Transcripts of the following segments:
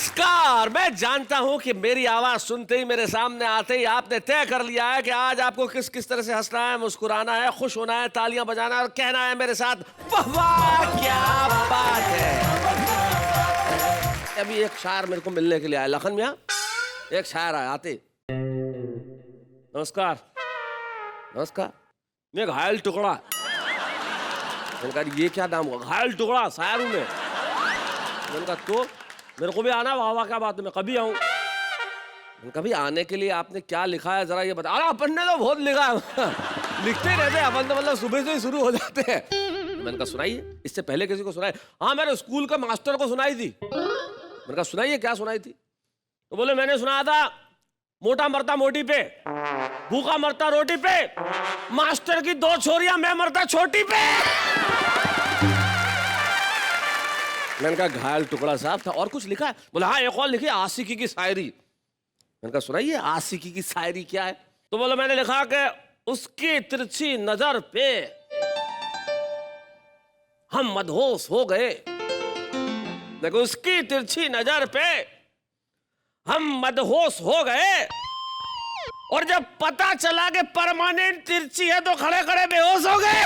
नमस्कार। मैं जानता हूं कि मेरी आवाज सुनते ही, मेरे सामने आते ही आपने तय कर लिया है कि आज आपको किस किस तरह से हंसना है, मुस्कुराना है, खुश होना है, तालियां बजाना है और कहना है मेरे साथ वाह वाह क्या बात है। अभी एक शायर मेरे को मिलने के लिए आया, लखन मियां एक शायर आया आते। नमस्कार। नमस्कार। मैं घायल टुकड़ा। मैंने कहा ये क्या नाम हुआ? घायल टुकड़ा शायर हूं मैं। मैंने कहा तो मेरे को भी आना, वाह वाह क्या बात है, मैं कभी आऊं। कभी आने के लिए आपने क्या लिखा है जरा ये बता। अरे अपन ने तो बहुत लिखा है लिखते ही रहते हैं अपन तो, मतलब सुबह से ही शुरू हो जाते हैं। मैंने कहा सुनाइए। इससे पहले किसी को सुनाई? हाँ मेरे स्कूल के मास्टर को सुनाई थी। मैंने कहा सुनाइए, क्या सुनाई थी? तो बोले मैंने सुनाया था मोटा मरता मोटी पे, भूखा मरता रोटी पे, मास्टर की 2 छोरियां, मैं मरता छोटी पे। मैंने कहा घायल टुकड़ा साहब था, और कुछ लिखा है? बोला हाँ एक और लिखी, आशिकी की शायरी। मैंने कहा सुनाइए आशिकी की शायरी क्या है? तो बोला मैंने लिखा कि उसकी तिरछी नजर पे हम मदहोश हो गए। देखो उसकी तिरछी नजर पे हम मदहोश हो गए, और जब पता चला कि परमानेंट तिरछी है तो खड़े खड़े बेहोश हो गए।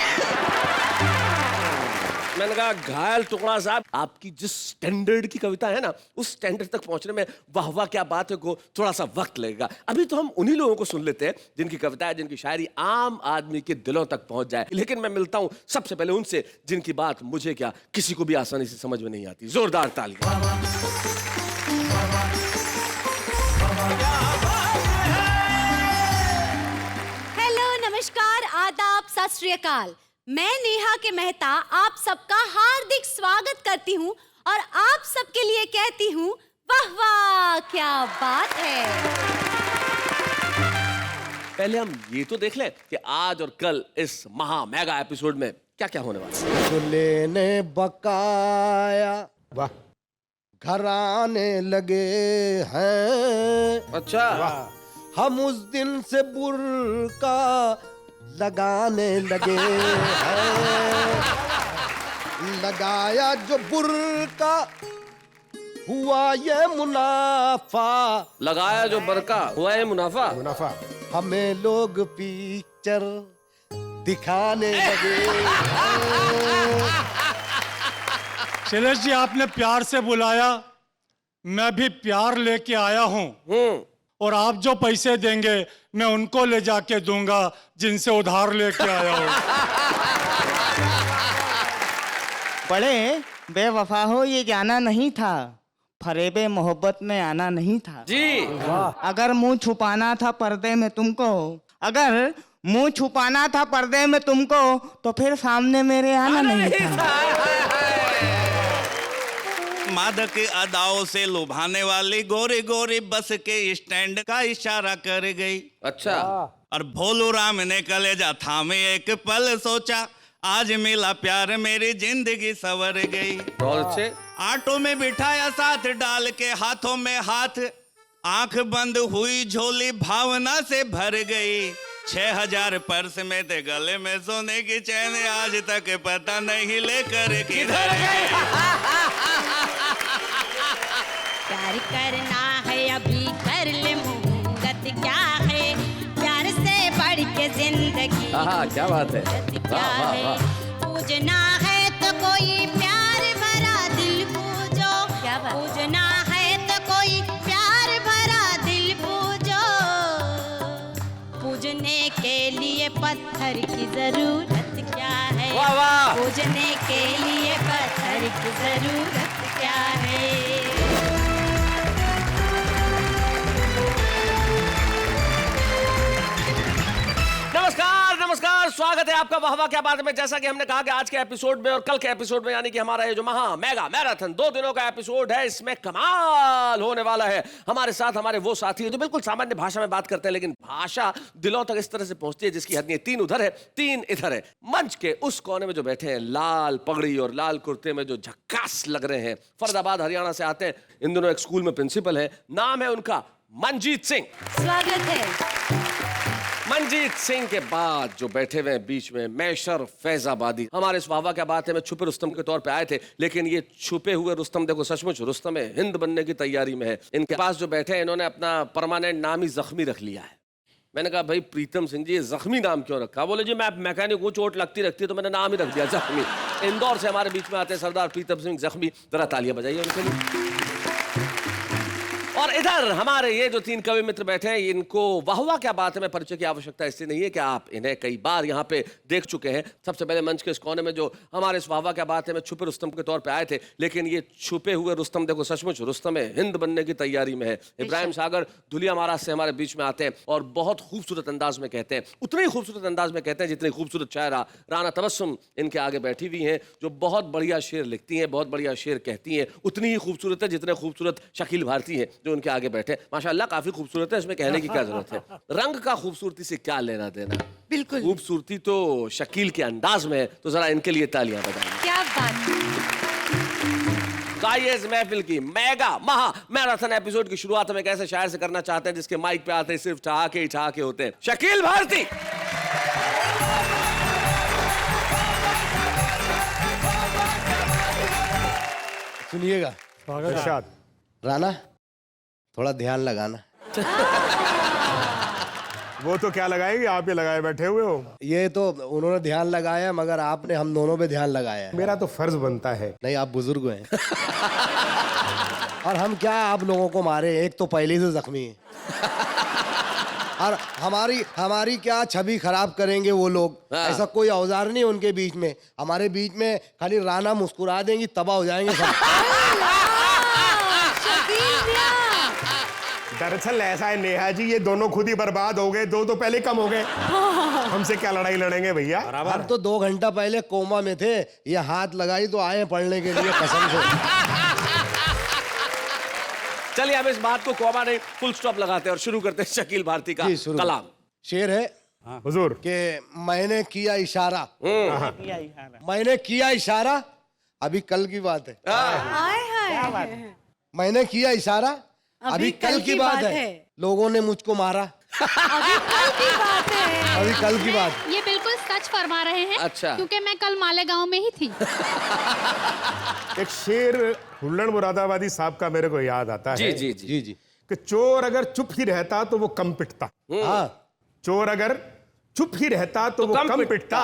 मैंने कहा घायल टुकड़ा साहब, आपकी जिस स्टैंडर्ड की कविता है ना, उस स्टैंडर्ड तक पहुंचने में वाह वाह क्या बात है को थोड़ा सा वक्त लगेगा। अभी तो हम उन्हीं लोगों को सुन लेते हैं जिनकी कविताएं, जिनकी शायरी आम आदमी के दिलों तक पहुंच जाए। लेकिन मैं मिलता हूं सबसे पहले उनसे जिनकी बात मुझे क्या किसी को भी आसानी से समझ में नहीं आती। जोरदार तालियां। हेलो, नमस्कार, आदाब, सत श्री अकाल। मैं नेहा के मेहता आप सबका हार्दिक स्वागत करती हूँ और आप सबके लिए कहती हूँ वाह वाह क्या बात है। पहले हम ये तो देख लें कि आज और कल इस महा मेगा एपिसोड में क्या क्या होने वाला है। दूल्हे ने बकाया वाह घर आने लगे हैं। अच्छा हम उस दिन से बुर्का लगाने लगे हैं। लगाया जो बुर्का हुआ ये मुनाफा। लगाया जो बरका हुआ है मुनाफा। मुनाफा हमें लोग पिक्चर दिखाने लगे हैं। शैलेश जी आपने प्यार से बुलाया, मैं भी प्यार लेके आया हूँ। और आप जो पैसे देंगे मैं उनको ले जाके दूंगा जिनसे उधार लेके आया हूँ। बड़े बेवफा हो ये जाना नहीं था, फरेबे मोहब्बत में आना नहीं था जी। अगर मुंह छुपाना था पर्दे में तुमको, अगर मुंह छुपाना था पर्दे में तुमको, तो फिर सामने मेरे आना नहीं था। मादक अदाओं से लुभाने वाली गोरी गोरी बस के स्टैंड का इशारा कर गई। अच्छा। और भोलू राम ने कलेजा थामे एक पल सोचा, आज मिला प्यार मेरी जिंदगी संवर गई। बहुत अच्छे। ऑटो में बिठाया साथ डाल के हाथों में हाथ, आंख बंद हुई झोली भावना से भर गई। 6000 पर्स में थे गले में सोने की चैन, आज तक पता नहीं लेकर किधर गई। प्यार करना है अभी कर ले, मुहूर्त क्या है, प्यार से बढ़ के जिंदगी। हाँ क्या बात है। क्या है पूजना है तो कोई प्यार भरा दिल पूजो, पूजना है तो कोई प्यार भरा दिल पूजो। पूजने के लिए पत्थर की जरूरत क्या है, वाह वाह। पूजने के लिए पत्थर की जरूरत क्या है। नमस्कार नमस्कार, स्वागत है आपका वाह वाह क्या बात में। जैसा कि हमने कहा कि आज के एपिसोड में और कल के एपिसोड में, यानी कि हमारा ये जो महा मेगा मैराथन 2 दिनों का एपिसोड है, इसमें कमाल होने वाला है। हमारे साथ हमारे वो साथी हैं जो बिल्कुल सामान्य भाषा में बात करते हैं, लेकिन भाषा दिलों तक इस तरह से पहुंचती है जिसकी हद नहीं। 3 उधर है 3 इधर है। मंच के उस कोने में जो बैठे हैं, लाल पगड़ी और लाल कुर्ते में जो झक्कास लग रहे हैं, फरीदाबाद हरियाणा से आते हैं। इन दोनों एक स्कूल में प्रिंसिपल है, नाम है उनका मनजीत सिंह। स्वागत है। मंजीत सिंह के बाद जो बैठे हुए हैं बीच में मैशर फैजाबादी, हमारे इस वाहवा क्या बात है में छुपे रुस्तम के तौर पे आए थे, लेकिन ये छुपे हुए रुस्तम देखो सचमुच रुस्तम हिंद बनने की तैयारी में है। इनके पास जो बैठे हैं इन्होंने अपना परमानेंट नाम ही जख्मी रख लिया है। मैंने कहा भाई प्रीतम सिंह जी ये जख्मी नाम क्यों रखा? बोले जी मैं मैकेनिक हूँ, चोट लगती रखती है तो मैंने नाम ही रख दिया जख्मी। इंदौर से हमारे बीच में आते हैं सरदार प्रीतम सिंह जख्मी, जरा तालियां बजाइए उनके लिए। और इधर हमारे ये जो तीन कवि मित्र बैठे हैं इनको वाहवा क्या बात है में परिचय की आवश्यकता इसलिए नहीं है कि आप इन्हें कई बार यहाँ पे देख चुके हैं। सबसे पहले मंच के इस कोने में जो हमारे इस वाहवा क्या बात है में छुपे रुस्तम के तौर पे आए थे, लेकिन ये छुपे हुए रुस्तम देखो सचमुच रुस्तम हिंद बनने की तैयारी में है। इब्राहिम सागर धुलिया महाराज से हमारे बीच में आते हैं और बहुत खूबसूरत अंदाज में कहते हैं, उतने ही खूबसूरत अंदाज में कहते हैं जितनी खूबसूरत शायरा राना तबस्सुम इनके आगे बैठी हुई हैं, जो बहुत बढ़िया शेर लिखती हैं, बहुत बढ़िया शेर कहती हैं। उतनी ही खूबसूरत है जितने खूबसूरत शकील भारती हैं जो उनके आगे बैठे। माशाल्लाह काफी खूबसूरत है, इसमें कहने की क्या जरूरत है। रंग का खूबसूरती से क्या लेना देना, बिल्कुल खूबसूरती तो शकील के अंदाज में है। तो जरा इनके लिए तालियां बजाइए। क्या बात। तो आइए इस महफिल की मेगा महा मैराथन एपिसोड की शुरुआत में कैसे शायर से करना चाहते हैं जिसके माइक पे आते हैं सिर्फ ठहाके ही ठहाके होते हैं। शकील भारती। सुनिएगा इरशाद। राना, थोड़ा ध्यान लगाना। वो तो क्या लगाएंगे, आप ये लगाए बैठे हुए हो। ये तो उन्होंने ध्यान लगाया मगर आपने हम दोनों पे ध्यान लगाया है। मेरा तो फर्ज बनता है। नहीं, आप बुजुर्ग हैं। और हम क्या आप लोगों को मारे, एक तो पहले से जख्मी है। और हमारी क्या छवि खराब करेंगे वो लोग। ऐसा कोई औजार नहीं उनके बीच में, हमारे बीच में खाली राना मुस्कुरा देंगी तबाह हो जाएंगे सब। दरअसल ऐसा है नेहा जी, ये दोनों खुद ही बर्बाद हो गए, दो तो पहले कम हो गए। हमसे क्या लड़ाई लड़ेंगे भैया। हम तो 2 घंटा पहले कोमा में थे, ये हाथ लगाई तो आए पढ़ने के लिए कसम से। चलिए अब इस बात को कोमा नहीं फुल स्टॉप लगाते हैं और शुरू करते हैं शकील भारती का कलाम। शेर है हुजूर कि मैंने किया इशारा, मैंने किया इशारा, अभी कल की बात है। हाय हाय। मैंने किया इशारा, अभी कल की बात है। लोगों ने मुझको मारा, अभी कल की बात है। अभी कल की बात। ये बिल्कुल सच फरमा रहे हैं। अच्छा। क्योंकि मैं कल मालेगांव में ही थी। एक शेर हुल्लड़ मुरादाबादी साहब का मेरे को याद आता है। जी जी जी जी जी। कि चोर अगर चुप ही रहता तो वो कम पिटता। हाँ, चोर अगर चुप ही रहता तो वो कम पिटता।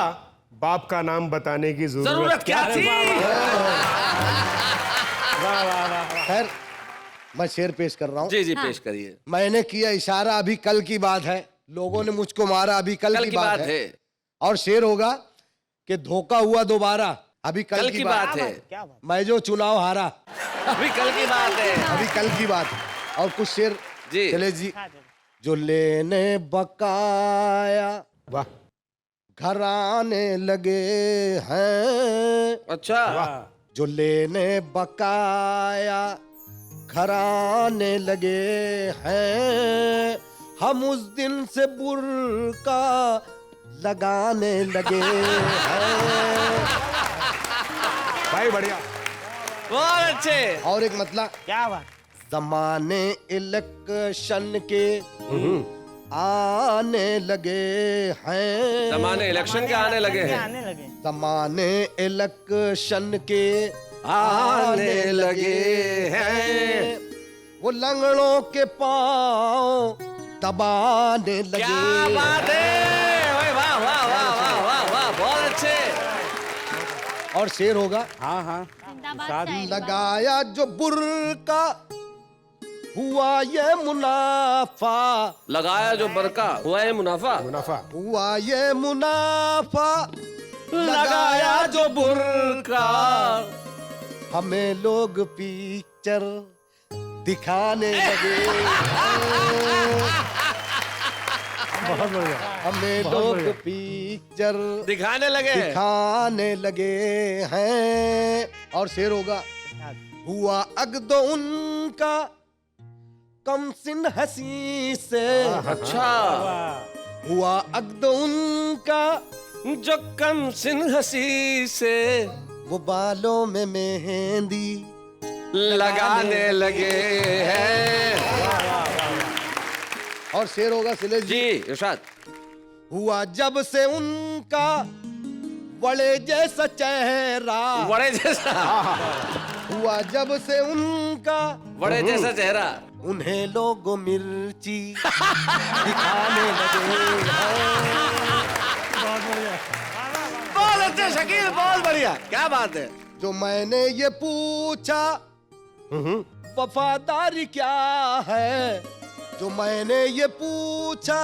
बाप का नाम बताने की जरूरत क्या थी। खैर मैं शेर पेश कर रहा हूँ। जी जी पेश करिए। मैंने किया इशारा, अभी कल की बात है। लोगों ने मुझको मारा, अभी कल की बात है। और शेर होगा कि धोखा हुआ दोबारा, अभी कल की बात है। मैं जो चुनाव हारा, अभी कल की बात है। अभी कल की बात। और कुछ शेर जी। चले जी। जो लेने बकाया वाह, घर आने लगे हैं। अच्छा। जो लेने बकाया घर आने लगे हैं, हम उस दिन से बुर्का लगाने लगे हैं। भाई बढ़िया। बहुत अच्छे। और एक मतलब क्या बात। जमाने इलेक्शन के आने लगे हैं। जमाने इलेक्शन के आने लगे हैं। आने लगे। जमाने इलेक्शन के आने लगे हैं। वो लंगड़ों के पांव दबाने लगे। क्या बात है। वाह वाह वाह वाह वाह वाह वाह, बहुत अच्छे। और शेर होगा हाँ हाँ। लगाया जो बुर्का हुआ ये मुनाफा। लगाया जो बरका हुआ है मुनाफा। मुनाफा हुआ ये मुनाफा। लगाया जो बुर्का। हमें लोग पिक्चर दिखाने लगे। बहुत बढ़िया। हमें लोग पिक्चर दिखाने लगे। दिखाने लगे हैं। और शेर होगा हुआ अगदो उनका कम सिन हसी से। अच्छा। हुआ अगदो उनका जो कम सिन हसी से वो बालों में मेहंदी लगाने लगे हैं। और शेर होगा सिले जी इरशाद। हुआ जब से उनका बड़े जैसा चेहरा, बड़े जैसा, हुआ जब से उनका बड़े जैसा चेहरा, उन्हें लोग मिर्ची दिखाने लगे हैं। बहुत अच्छे शकील, बहुत बढ़िया, क्या बात है। जो मैंने ये पूछा वफादारी क्या है, जो मैंने ये पूछा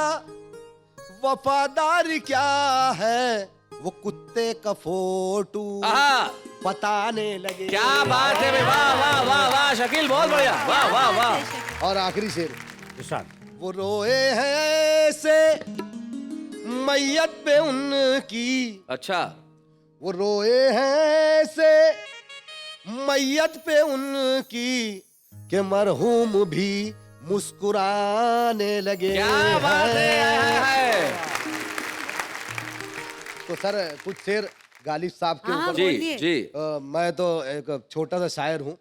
वफादारी क्या है, वो कुत्ते का फोटो आहा, बताने लगे। क्या बात है, वाह वाह वाह वाह शकील, बहुत बढ़िया, वाह वाह वाह। और आखिरी शेर, वो रोए हैं ऐसे मैयत पे उनकी, अच्छा, वो रोए हैं ऐसे मैयत पे उनकी के मरहूम भी मुस्कुराने लगे। क्या बात है। तो सर कुछ शेर गालिब साहब के हाँ, ऊपर। जी बोलिए। जी, मैं तो एक छोटा सा शायर हूँ।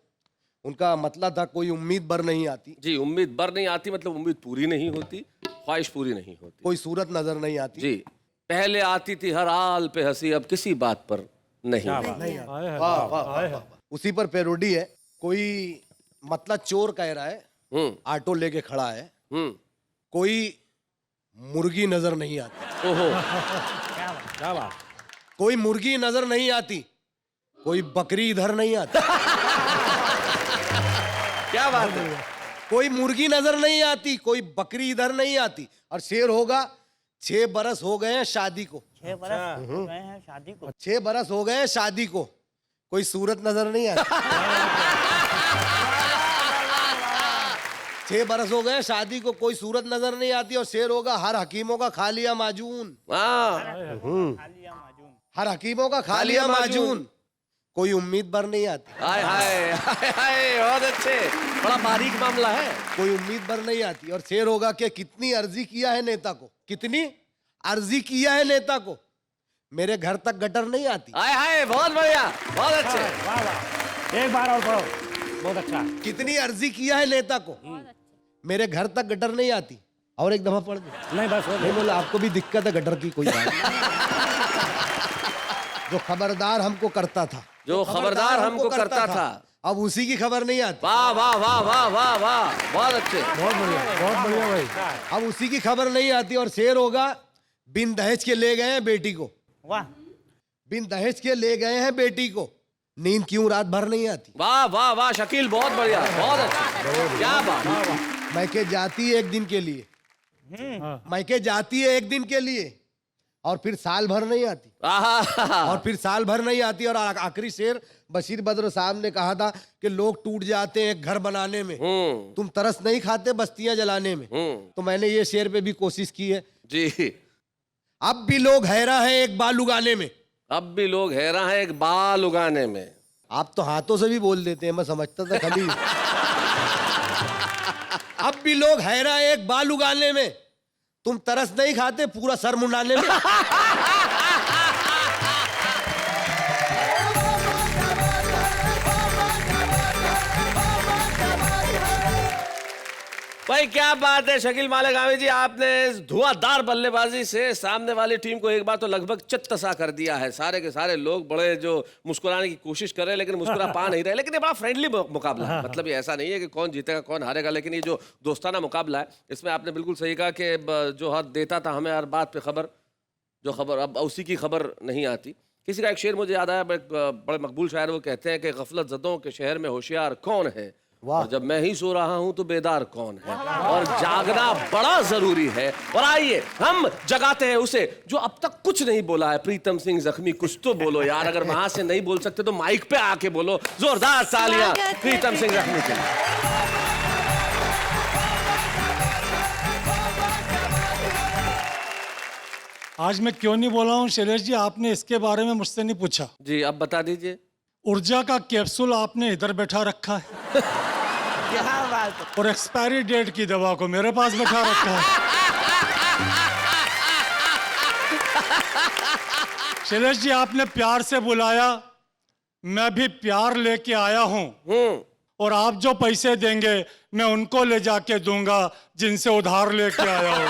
उनका मतलब था कोई उम्मीद बर नहीं आती, जी, उम्मीद बर नहीं आती मतलब उम्मीद पूरी नहीं होती, ख्वाहिश पूरी नहीं होती। कोई सूरत नजर नहीं आती। जी, पहले आती थी हर हाल पे हंसी, अब किसी बात पर नहीं। वाह वाह वाह। उसी पर पैरोडी है। कोई मतलब चोर कह रहा है, ऑटो लेके खड़ा है, कोई मुर्गी नजर नहीं आती। ओहो, क्या बात। कोई मुर्गी नजर नहीं आती, कोई बकरी इधर नहीं आती। क्या बात है। कोई मुर्गी नजर नहीं आती, कोई बकरी इधर नहीं आती। और शेर होगा 6 बरस हो गए हैं शादी को, 6 बरस हो गए हैं शादी को, 6 बरस हो गए हैं शादी को, कोई सूरत नजर नहीं आती। 6 बरस हो गए शादी को, कोई सूरत नजर नहीं आती। और शेर होगा हर हकीमों का खा लिया माजून, हाँ, हर हकीमों का खा लिया माजून, कोई उम्मीद बर नहीं आती। हाय हाय हाय हाय, बहुत अच्छे, बड़ा बारीक मामला है। कोई उम्मीद बर नहीं आती। और शेर होगा कि कितनी अर्जी किया है नेता को, कितनी अर्जी किया है नेता को, मेरे घर तक गटर नहीं आती। हाय हाय, बहुत बढ़िया, बहुत अच्छे। वाह वाह, एक बार और पढ़ो, बहुत अच्छा। कितनी अर्जी किया है नेता को, मेरे घर तक गटर नहीं आती। और एक दफा पढ़ दो। नहीं बस हो नहीं बोला आपको भी दिक्कत है गटर की, कोई बात नहीं। जो खबरदार हमको करता था, जो खबरदार हमको करता था, अब उसी की खबर नहीं आती। वाह वाह वाह वाह वाह वाह, बहुत अच्छे। बहुत बढ़िया भाई। अब उसी की खबर नहीं आती। और शेर होगा बिन दहेज के ले गए हैं बेटी को, वाह, बिन दहेज के ले गए हैं बेटी को, नींद क्यों रात भर नहीं आती। वाह वाह वाह शकील, बहुत बढ़िया, बहुत अच्छा, क्या बात। मैके जाती है एक दिन के लिए, मैके जाती है एक दिन के लिए, और फिर साल भर नहीं आती। आहा, और फिर साल भर नहीं आती। और आखिरी शेर बशीर बद्र साहब ने कहा था कि लोग टूट जाते हैं एक घर बनाने में, तुम तरस नहीं खाते बस्तियां जलाने में। तो मैंने ये शेर पे भी कोशिश की है। जी, अब भी लोग हैरान हैं एक बाल उगाने में, अब भी लोग हैरान हैं एक बाल उगाने में। आप तो हाथों से भी बोल देते हैं, मैं समझता था खाली। अब भी लोग हैरान हैं एक बाल उगाने में, तुम तरस नहीं खाते पूरा सर मुंडाने में। भाई क्या बात है शकील मालेगामी जी, आपने इस धुआंधार बल्लेबाजी से सामने वाली टीम को एक बार तो लगभग चित्त-सा कर दिया है। सारे के सारे लोग बड़े जो मुस्कुराने की कोशिश कर रहे हैं लेकिन मुस्कुरा पा नहीं रहे। लेकिन ये बड़ा फ्रेंडली मुकाबला है, मतलब ये ऐसा नहीं है कि कौन जीतेगा कौन हारेगा, लेकिन ये जो दोस्ताना मुकाबला है इसमें आपने बिल्कुल सही कहा कि जो हर देता था हमें हर बात पे खबर, जो खबर अब उसी की खबर नहीं आती। किसी का एक शेर मुझे याद आया, बड़े मकबूल शायर, वो कहते हैं कि गफलत ज़दों के शहर में होशियार कौन है, और जब मैं ही सो रहा हूं तो बेदार कौन है, और जागना बड़ा जरूरी है। और आइए हम जगाते हैं उसे जो अब तक कुछ नहीं बोला है। प्रीतम सिंह जख्मी, कुछ तो बोलो यार, अगर वहां से नहीं बोल सकते तो माइक पे आके बोलो। जोरदार तालियां प्रीतम सिंह जख्मी के लिए। आज मैं क्यों नहीं बोला हूँ शैलेश जी, आपने इसके बारे में मुझसे नहीं पूछा। जी अब बता दीजिए। ऊर्जा का कैप्सूल आपने इधर बैठा रखा है क्या बात है। और एक्सपायरी डेट की दवा को मेरे पास बैठा रखा है। शैलेश जी आपने प्यार से बुलाया, मैं भी प्यार लेके आया हूँ, और आप जो पैसे देंगे मैं उनको ले जाके दूंगा जिनसे उधार लेके आया हूँ।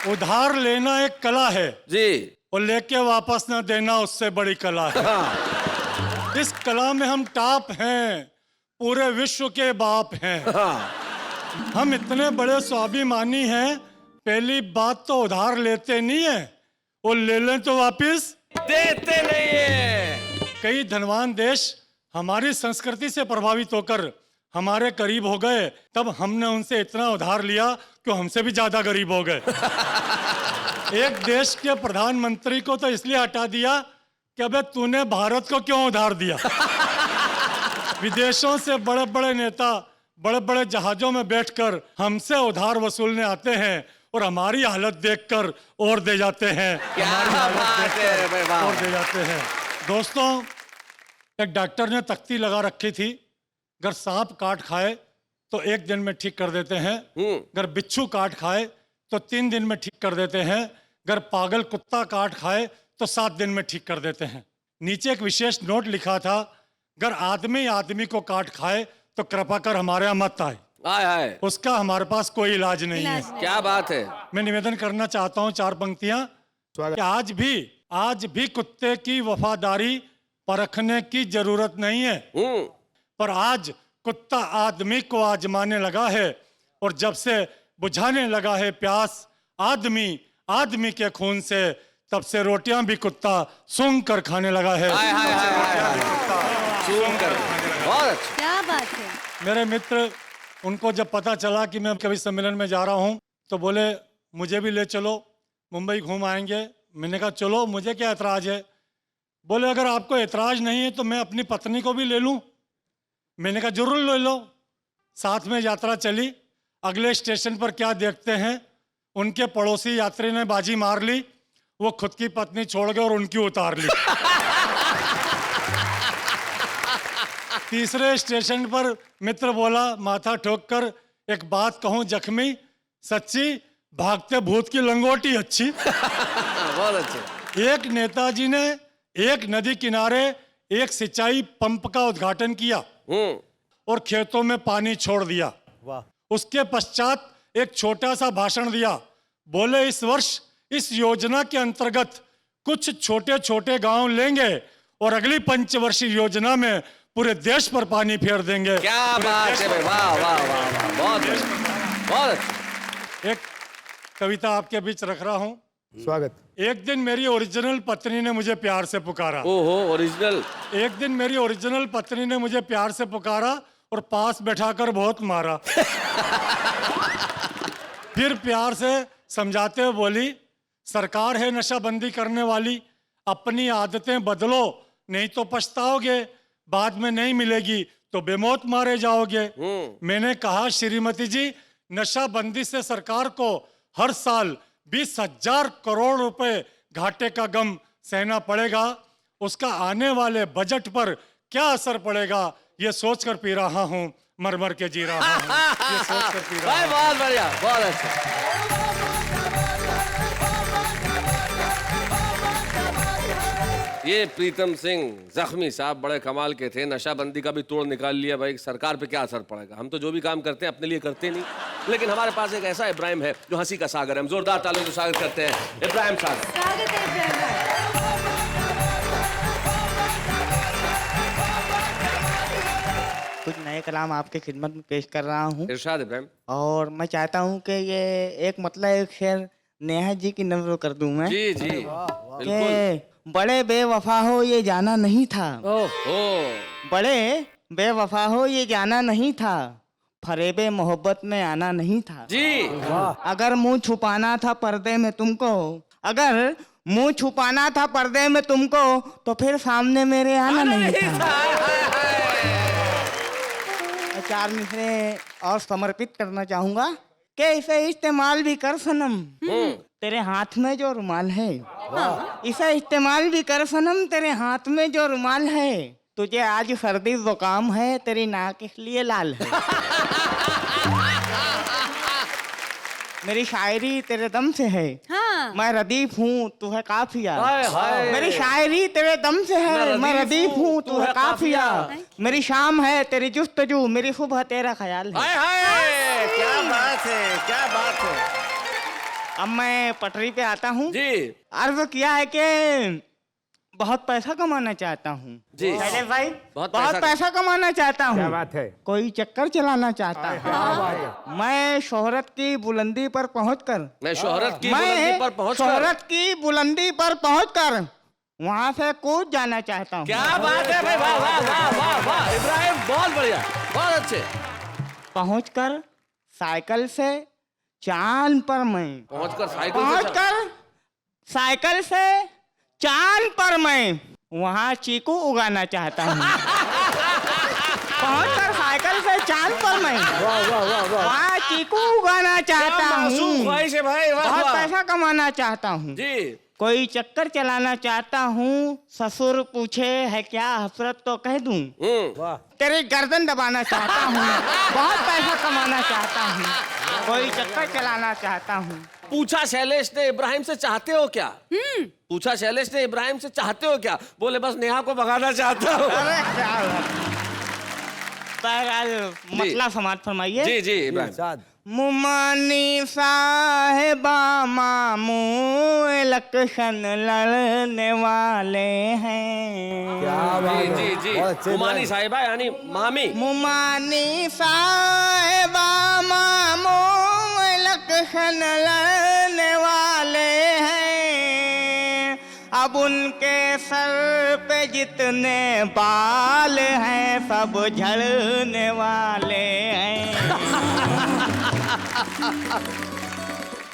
उधार लेना एक कला है जी। और लेके वापस ना देना उससे बड़ी कला है। हाँ। इस कला में हम टॉप हैं, पूरे विश्व के बाप हैं। हाँ। हम इतने बड़े स्वाभिमानी हैं, पहली बात तो उधार लेते नहीं है और ले लें तो वापस देते नहीं है। कई धनवान देश हमारी संस्कृति से प्रभावित होकर हमारे करीब हो गए, तब हमने उनसे इतना उधार लिया कि हमसे भी ज्यादा गरीब हो गए। एक देश के प्रधानमंत्री को तो इसलिए हटा दिया कि अबे तूने भारत को क्यों उधार दिया। विदेशों से बड़े बड़े नेता बड़े बड़े जहाजों में बैठकर हमसे उधार वसूलने आते हैं और हमारी हालत देखकर और दे जाते हैं। क्या हमारी हालत बात है देखकर भाई, वाह। और दे जाते हैं। दोस्तों, एक डॉक्टर ने तख्ती लगा रखी थी, अगर सांप काट खाए तो 1 दिन में ठीक कर देते हैं, अगर बिच्छू काट खाए तो 3 दिन में ठीक कर देते हैं, अगर पागल कुत्ता काट खाए तो 7 दिन में ठीक कर देते हैं। नीचे एक विशेष नोट लिखा था, अगर आदमी आदमी को काट खाए तो कृपा कर हमारे यहाँ मत आए। आय हाय, उसका हमारे पास कोई इलाज नहीं है। क्या बात है। मैं निवेदन करना चाहता हूँ 4 पंक्तियां कि आज भी कुत्ते की वफादारी परखने की जरूरत नहीं है, पर आज कुत्ता आदमी को आजमाने लगा है और जब से बुझाने लगा है प्यास आदमी के खून से, तब से रोटियां भी कुत्ता सूंघ कर खाने लगा है। हाय हाय हाय हाय हाय। सूंघ कर। बहुत अच्छा। क्या बात है। मेरे मित्र, उनको जब पता चला कि मैं कवि सम्मेलन में जा रहा हूं तो बोले मुझे भी ले चलो, मुंबई घूम आएंगे। मैंने कहा चलो, मुझे क्या एतराज है। बोले अगर आपको एतराज नहीं है तो मैं अपनी पत्नी को भी ले लूं। मैंने कहा जरूर ले लो। साथ में यात्रा चली। अगले स्टेशन पर क्या देखते हैं, उनके पड़ोसी यात्री ने बाजी मार ली, वो खुद की पत्नी छोड़ गए और उनकी उतार ली। तीसरे स्टेशन पर मित्र बोला माथा ठोक कर, एक बात कहूं जख्मी, सच्ची भागते भूत की लंगोटी अच्छी। बहुत अच्छे। एक नेताजी ने एक नदी किनारे एक सिंचाई पंप का उद्घाटन किया और खेतों में पानी छोड़ दिया। उसके पश्चात एक छोटा सा भाषण दिया। बोले इस वर्ष इस योजना के अंतर्गत कुछ छोटे छोटे गांव लेंगे और अगली पंचवर्षीय योजना में पूरे देश पर पानी फेर देंगे। क्या बात है भाई, वाह वाह वाह वाह, बहुत अच्छा, बहुत अच्छा। एक कविता आपके बीच रख रहा हूं। स्वागत। एक दिन मेरी ओरिजिनल पत्नी ने मुझे प्यार से पुकारा। ओहो, ओरिजिनल। एक दिन मेरी ओरिजिनल पत्नी ने मुझे प्यार से पुकारा और पास बैठाकर बहुत मारा। फिर प्यार से समझाते हुए बोली, सरकार है नशाबंदी करने वाली, अपनी आदतें बदलो नहीं तो पछताओगे, बाद में नहीं मिलेगी तो बेमौत मारे जाओगे। मैंने कहा श्रीमती जी, नशाबंदी से सरकार को हर साल 20,000 करोड़ रुपए घाटे का गम सहना पड़ेगा। उसका आने वाले बजट पर क्या असर पड़ेगा ये सोचकर पी रहा हूँ, मर मर के जी रहा हूँ, ये सोचकर पी रहा भाई हूँ। बहुत बढ़िया, बहुत अच्छा। ये प्रीतम सिंह जख्मी साहब बड़े कमाल के थे। नशाबंदी का भी तोड़ निकाल लिया भाई। सरकार पे क्या असर पड़ेगा, हम तो जो भी काम करते हैं अपने लिए करते नहीं, लेकिन हमारे पास एक ऐसा इब्राहिम है जो हंसी का सागर है। हम जोरदार तालियों से स्वागत करते हैं इब्राहिम साहब। स्वागत है इब्राहिम भाई। कुछ नए कलाम आपके खिदमत में पेश कर रहा हूँ इरशाद इब्राहिम। और मैं चाहता हूँ कि ये एक मतलब एक शेर नेहा जी की नज़र कर दूं मैं जी जी बिल्कुल। कि बड़े बेवफा हो ये जाना नहीं था, ओहो, बड़े बेवफा हो ये जाना नहीं था, फरेबे मोहब्बत में आना नहीं था। जी अगर मुंह छुपाना था पर्दे में तुमको, अगर मुंह छुपाना था पर्दे में तुमको, तो फिर सामने मेरे आना नहीं था। मैं 4 मिसरे और समर्पित करना चाहूंगा कि इसे इस्तेमाल भी कर सनम, तेरे हाथ में जो रुमाल है, इसे इस्तेमाल भी कर सनम, तेरे हाथ में जो रुमाल है, तुझे आज सर्दी जुकाम है, तेरी नाक इसलिए लाल है। मेरी शायरी तेरे दम से है, हाँ। मैं रदीफ हूँ तू है काफिया। हाय, हाय। मेरी शायरी तेरे दम से है, मैं रदीफ हूँ तू है काफिया। मेरी शाम है तेरी जुस्तजू, मेरी सुबह तेरा ख्याल है। हाय हाय, क्या बात है, क्या बात है। अब मैं पटरी पे आता हूँ। जी अर्ज किया है कि बहुत पैसा कमाना चाहता हूँ। जी। शैलेश भाई बहुत बहुत पैसा कमाना चाहता हूँ। क्या बात है? कोई चक्कर चलाना चाहता हूँ। मैं शोहरत की बुलंदी पर पहुंचकर मैं शोहरत की बुलंदी पर पहुंचकर शोहरत की बुलंदी पर पहुंचकर वहां से कूद जाना चाहता हूँ। क्या बात है भाई, वाह वाह वाह वाह वाह इब्राहिम, बहुत बढ़िया, बहुत अच्छे। पहुंचकर साइकिल से चांद पर मैं पहुंचकर साइकिल से पहुंचकर साइकिल से चांद पर मैं वहां चीकू उगाना चाहता हूँ। पहुंचकर साइकिल से चांद पर मैं वहां चीकू उगाना चाहता मासूम हूँ। ख्वाहिश है भाई, वाह बहुत वाह। पैसा कमाना चाहता हूँ। जी कोई चक्कर चलाना चाहता हूँ। ससुर पूछे है क्या हसरत तो कह दूं। वाह। तेरी गर्दन दबाना चाहता हूँ। बहुत पैसा कमाना चाहता हूँ। कोई चक्कर चलाना चाहता हूँ। पूछा शैलेश ने इब्राहिम से चाहते हो क्या? पूछा शैलेश ने इब्राहिम से चाहते हो क्या? बोले बस नेहा को भगाना चाहता हूँ। अरे क्या मसला समाज फरमाइए। जी जी इब्राहिम। मुमानी साहेबा मामू इलेक्शन लड़ने वाले हैं। जी जी जी मुमानी साहिबा यानी मामी। मुमानी साहेबा मामू इलेक्शन लड़ने वाले हैं। अब उनके सर पे जितने बाल हैं सब झड़ने वाले हैं।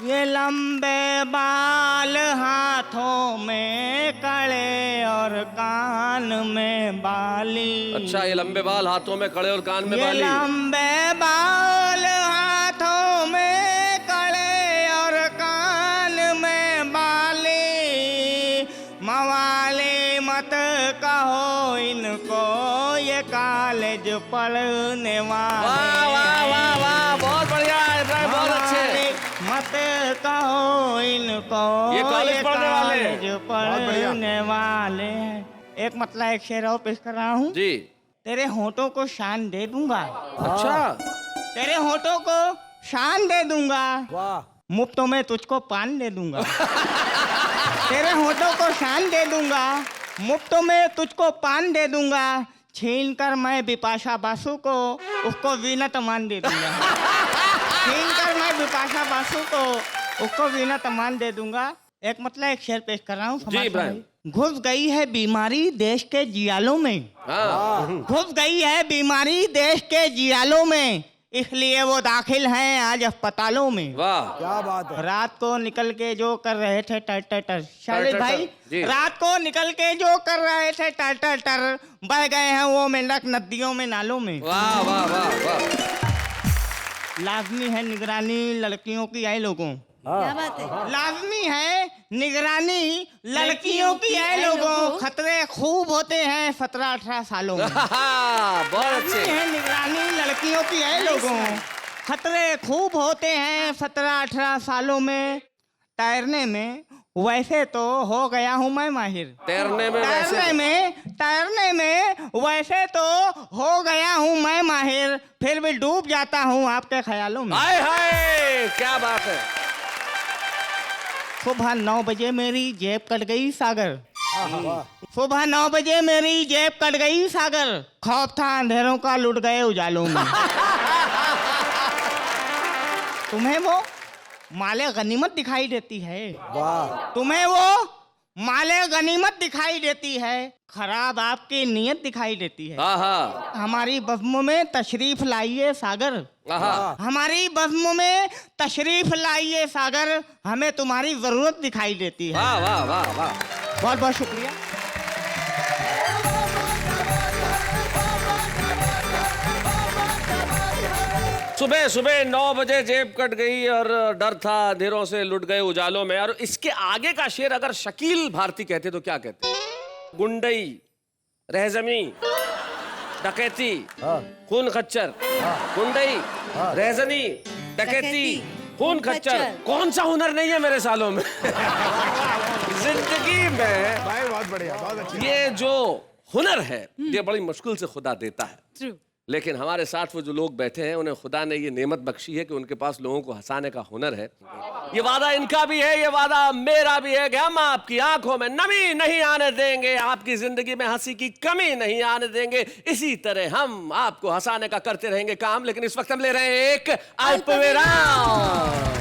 ये लंबे बाल हाथों में कड़े और कान में बाली। अच्छा ये लंबे बाल हाथों में कड़े और कान में ये बाली। लंबे बाल हाथों में कड़े और कान में बाली। मवाली मत कहो इनको ये कॉलेज पढ़ने वाले। वाह वाह वाह वाह बहुत बढ़िया इब्राहिम, बहुत अच्छे। मत कहो इनको ये कॉलेज पढ़ने वाले हैं। कॉलेज पढ़ने वाले हैं। एक मतलब एक शेर और पेश कर रहा हूँ। जी तेरे होठों को शान दे दूंगा। अच्छा तेरे होठों को शान दे दूंगा। मुफ्तों में तुझको पान दे दूंगा। तेरे होठों को शान दे दूंगा। मुफ्तों में तुझको पान दे दूंगा। छीन कर मैं बिपाशा बासु को उसको वीणा तमान दे दूंगा। छीन कर मैं बिपाशा बासु को उसको वीणा तमान दे दूंगा। एक मतलब एक शेर पेश कर रहा हूँ। जी इब्राहिम। घुस गई है बीमारी देश के जियालों में। हाँ घुस गई है बीमारी देश के जियालों में, इसलिए वो दाखिल हैं आज अस्पतालों में। वाह रात को निकल के जो कर रहे थे टर टर टर। शैलेश भाई जी। रात को निकल के जो कर रहे थे टर टर टर बह गए हैं वो मेंढक नदियों में नालों में। वाह वाह वाह वाह। लाजमी है निगरानी लड़कियों की आए लोगों। क्या बात है? लाजमी है निगरानी लड़कियों की आए लोगों। खतरे खूब होते हैं 17-18 सालों में। बहुत अच्छे। लाजमी है निगरानी लड़कियों की आए लोगों। खतरे खूब होते हैं 17-18 सालों में। तैरने में वैसे तो हो गया हूँ मैं माहिर। तैरने में तैरने में वैसे तो हो गया हूँ मैं माहिर, फिर भी डूब जाता हूँ आपके ख्यालों में। हाय हाय क्या बात है। सुबह 9 बजे मेरी जेब कट गई सागर। सुबह 9 बजे मेरी जेब कट गई सागर। खौफ था अंधेरों का लुट गए उजालों में। तुम्हें वो माले गनीमत दिखाई देती है। तुम्हें वो माले गनीमत दिखाई देती है। खराब आपकी नीयत दिखाई देती है। हाँ हमारी बज़्म में तशरीफ लाइए सागर। हाँ हमारी बज़्म में तशरीफ लाइए सागर। हमें तुम्हारी जरूरत दिखाई देती है। वाह वाह वाह वाह। बहुत बहुत शुक्रिया। सुबह सुबह 9 बजे जेब कट गई और डर था अंधेरों से लुट गए उजालों में। और इसके आगे का शेर अगर शकील भारती कहते तो क्या कहते? गुंडई, रहजमी, डकैती, खून खच्चर। गुंडई, रहजनी, डकैती, खून खच्चर। कौन सा हुनर नहीं है मेरे सालों में? जिंदगी में भाई बहुत बढ़िया, बहुत अच्छी। ये जो हुनर है ये बड़ी मुश्किल से खुदा देता है। True. लेकिन हमारे साथ वो जो लोग बैठे हैं उन्हें खुदा ने ये नेमत बख्शी है कि उनके पास लोगों को हंसाने का हुनर है। ये वादा इनका भी है, ये वादा मेरा भी है कि हम आपकी आंखों में नमी नहीं आने देंगे, आपकी जिंदगी में हंसी की कमी नहीं आने देंगे। इसी तरह हम आपको हंसाने का करते रहेंगे काम। लेकिन इस वक्त हम ले रहे हैं एक अल्पविराम।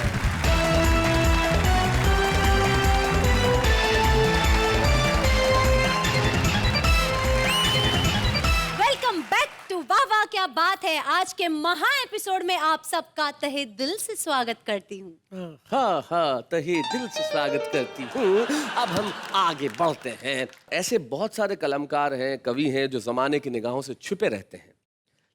वाह वाह क्या बात है। आज के महा एपिसोड में आप सबका तहे दिल से स्वागत करती हूँ। हाँ हाँ, तहे दिल से स्वागत करती हूँ। अब हम आगे बढ़ते हैं। ऐसे बहुत सारे कलमकार हैं, कवि हैं जो जमाने की निगाहों से छुपे रहते हैं,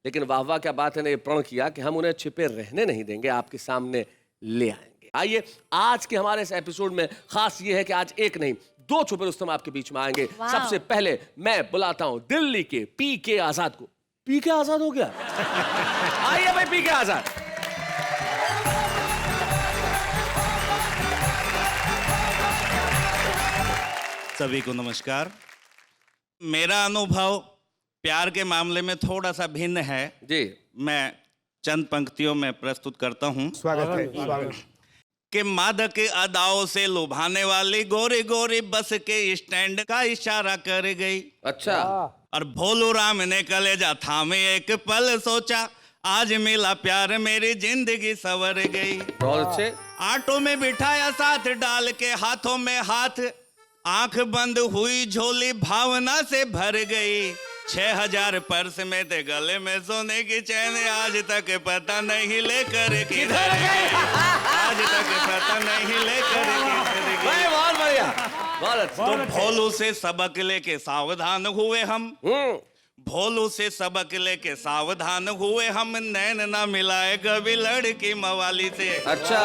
लेकिन वाह वाह क्या बात है ने ये प्रण किया कि हम उन्हें छिपे रहने नहीं देंगे, आपके सामने ले आएंगे। आइए, आज के हमारे इस एपिसोड में खास ये है कि आज एक नहीं 2 छुपे रुस्तम आपके बीच में आएंगे। सबसे पहले मैं बुलाता हूँ दिल्ली के पीके आजाद को। पीके आजाद हो गया? आइए भाई पीके आजाद। सभी को नमस्कार। मेरा अनुभव प्यार के मामले में थोड़ा सा भिन्न है जी। मैं चंद पंक्तियों में प्रस्तुत करता हूँ। स्वागत है, स्वागत। कि मादक अदाओं से लुभाने वाली गोरी गोरी बस के स्टैंड का इशारा कर गई। अच्छा। और भोलू राम ने कलेजा थामे एक पल सोचा, आज मिला प्यार मेरी जिंदगी संवर गई। बहुत अच्छे। ऑटो में बिठाया साथ डाल के हाथों में हाथ, आंख बंद हुई झोली भावना से भर गई। 6000 पर्स में थे गले में सोने की चैन, आज तक पता नहीं लेकर किधर गई। आज तक पता नहीं लेकर किधर गई। बहुत बढ़िया, बहुत अच्छा। तो भोलू से सबक लेके सावधान हुए हम। भोलू से सबक लेके सावधान हुए हम, नैन ना मिलाए कभी लड़की मवाली से। अच्छा।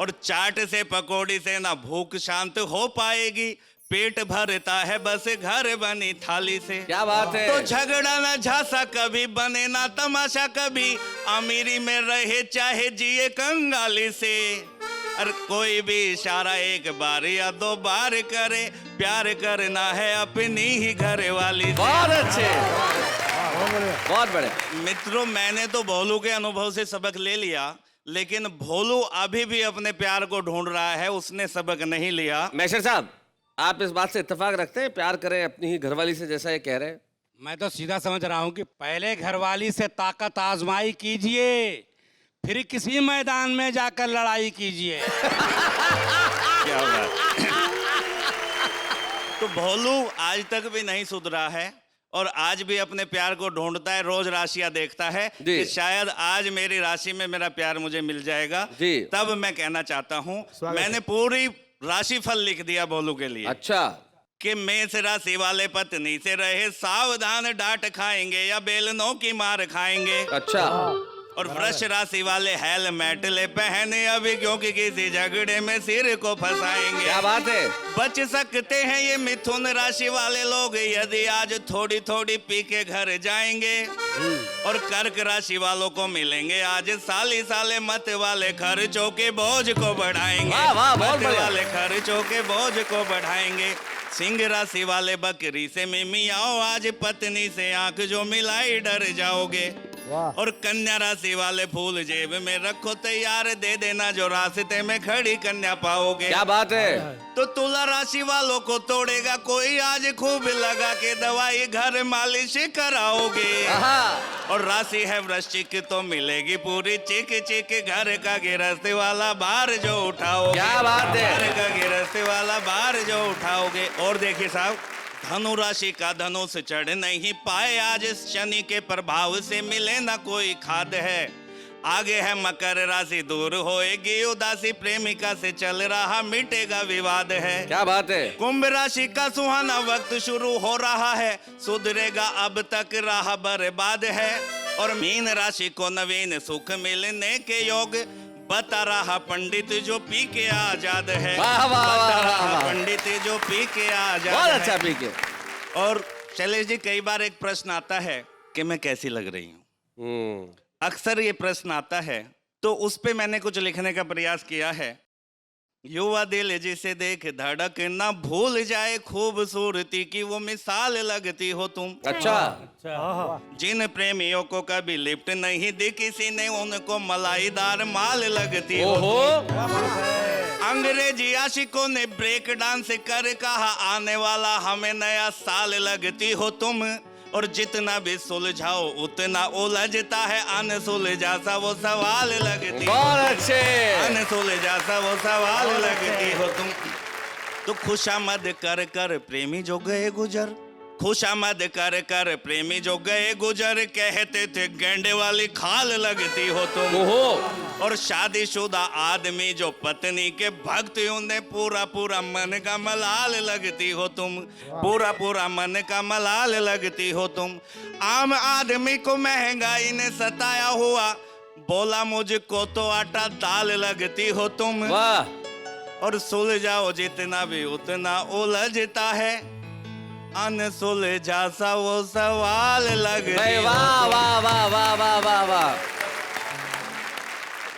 और चाट से पकौड़ी से ना भूख शांत हो पाएगी, पेट भरता है बस घर बनी थाली से। क्या बात है। तो झगड़ा ना झांसा कभी, बने ना तमाशा कभी, अमीरी में रहे चाहे जिए कंगाली से। और कोई भी इशारा एक बार या 2 बार करे, प्यार करना है अपनी ही घर वाली से। बहुत अच्छे, बहुत बड़े। मित्रों, मैंने तो भोलू के अनुभव से सबक ले लिया, लेकिन भोलू अभी भी अपने प्यार को ढूंढ रहा है, उसने सबक नहीं लिया। मैशर साहब, आप इस बात से इत्तेफाक रखते हैं, प्यार करें अपनी ही घरवाली से जैसा ये कह रहे हैं? मैं तो सीधा समझ रहा हूँ कि पहले घरवाली से ताकत आजमाई कीजिए, फिर किसी मैदान में जाकर लड़ाई कीजिए। क्या बात। तो भोलू आज तक भी नहीं सुधरा है और आज भी अपने प्यार को ढूंढता है, रोज राशियां देखता है कि शायद आज मेरी राशि में मेरा प्यार मुझे मिल जाएगा। तब मैं कहना चाहता हूँ, मैंने पूरी राशिफल लिख दिया भोलू के लिए। अच्छा। कि मेष राशि वाले पत्नी से रहे सावधान, डांट खाएंगे या बेलनों की मार खाएंगे। अच्छा। और वृष राशि वाले हेलमेट ले पहने अभी, क्योंकि किसी झगड़े में सिर को फंसाएंगे। क्या बात है। बच सकते हैं ये मिथुन राशि वाले लोग यदि आज थोड़ी थोड़ी पी के घर जाएंगे। और कर्क राशि वालों को मिलेंगे आज साली साले मत वाले खर्चों के बोझ को बढ़ाएंगे। मत वाले खर्चों के बोझ को बढ़ाएंगे। सिंह राशि वाले बकरी से मिमियाओ, आज पत्नी से आंख जो मिलाई डर जाओगे। और कन्या राशि वाले फूल जेब में रखो तैयार, दे देना जो रास्ते में खड़ी कन्या पाओगे। क्या बात है। तो तुला राशि वालों को तोड़ेगा कोई, आज खूब लगा के दवाई घर मालिश कराओगे। और राशि है वृश्चिक तो मिलेगी पूरी चिक चिक, घर का गृहस्थ वाला बार जो उठाओगे। क्या बात है। घर का गृहस्थ वाला बार जो उठाओगे। और देखिए साहब, धनु राशि का धनुष चढ़ नहीं पाए, आज शनि के प्रभाव से मिले ना कोई खाद है। आगे है मकर राशि, दूर होएगी उदासी, प्रेमिका से चल रहा मिटेगा विवाद है। क्या बात है। कुंभ राशि का सुहाना वक्त शुरू हो रहा है, सुधरेगा अब तक राह बर्बाद है। और मीन राशि को नवीन सुख मिलने के योग, बता रहा पंडित जो पी के आजाद है। बता रहा पंडित जो पी के आजाद। बहुत अच्छा पी के। और शैलेश जी, कई बार एक प्रश्न आता है कि मैं कैसी लग रही हूँ। अक्सर ये प्रश्न आता है, तो उस पे मैंने कुछ लिखने का प्रयास किया है। युवा दिल जिसे देख धड़क न भूल जाए खूबसूरती की वो मिसाल लगती हो तुम। अच्छा। जिन प्रेमियों को कभी लिफ्ट नहीं दी किसी ने उनको मलाईदार माल लगती हो तुम। अंग्रेजी आशिकों ने ब्रेक डांस कर कहा आने वाला हमें नया साल लगती हो तुम। और जितना भी सुलझाओ उतना उलझता है अनसुलझा सा वो सवाल लगती हो। बहुत अच्छे। अनसुलझा सा वो सवाल लगती हो तुम। तो खुशामद कर कर प्रेमी जो गए गुजर, खुशामद कर कर प्रेमी जो गए गुजर, कहते थे गेंडे वाली खाल लगती हो तुम। और शादीशुदा आदमी जो पत्नी के भक्त उन्हें पूरा पूरा मन का मलाल लगती हो तुम। पूरा पूरा मन का मलाल लगती हो तुम। आम आदमी को महंगाई ने सताया हुआ, बोला मुझको तो आटा दाल लगती हो तुम। वाह। और सुलझाओ जितना भी उतना उलझता है अनसुलझा सा वो सवाल लगती हो। वाह वाह वाह वाह वाह वाह वाह।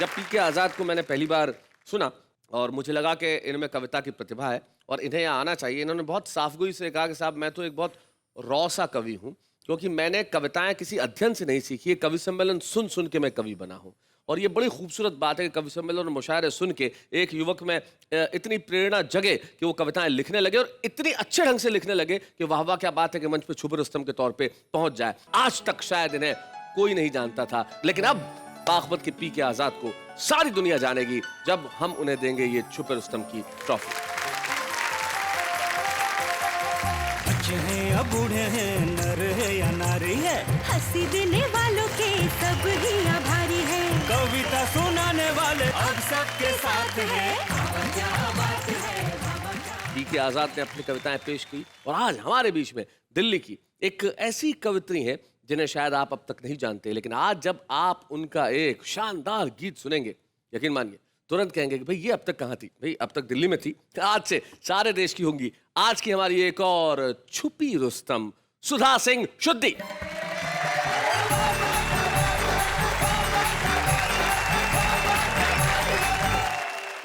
जब पीके आजाद को मैंने पहली बार सुना और मुझे लगा कि इनमें कविता की प्रतिभा है और इन्हें यहाँ आना चाहिए, इन्होंने बहुत साफगोई से कहा कि साहब मैं तो एक बहुत रॉ सा कवि हूँ, क्योंकि मैंने कविताएं किसी अध्ययन से नहीं सीखी है, कवि सम्मेलन सुन सुन के मैं कवि बना हूँ। और ये बड़ी खूबसूरत बात है कि कवि सम्मेलन और मुशायरे सुन के एक युवक में इतनी प्रेरणा जगे कि वो कविताएं लिखने लगे और इतनी अच्छे ढंग से लिखने लगे कि वाह वाह क्या बात है कि मंच पे छुपे रुस्तम के तौर पे पहुंच जाए। आज तक शायद इन्हें कोई नहीं जानता था, लेकिन अब बागपत के पीके आजाद को सारी दुनिया जानेगी जब हम उन्हें देंगे ये छुपे रुस्तम की ट्रॉफी। बच्चे हैं या बूढ़े हैं, नर है या नारी है, हंसी देने वालों के सब ही आभारी है, कविता सुनाने वाले अब सबके साथ है। पीके आजाद ने अपनी कविताएं पेश की और आज हमारे बीच में दिल्ली की एक ऐसी कवित्री है जिन्हें शायद आप अब तक नहीं जानते, लेकिन आज जब आप उनका एक शानदार गीत सुनेंगे, यकीन मानिए तुरंत कहेंगे कि भाई ये अब तक कहाँ थी, भाई अब तक दिल्ली में थी, आज से सारे देश की होंगी। आज की हमारी एक और छुपी रुस्तम सुधा सिंह शुद्धि।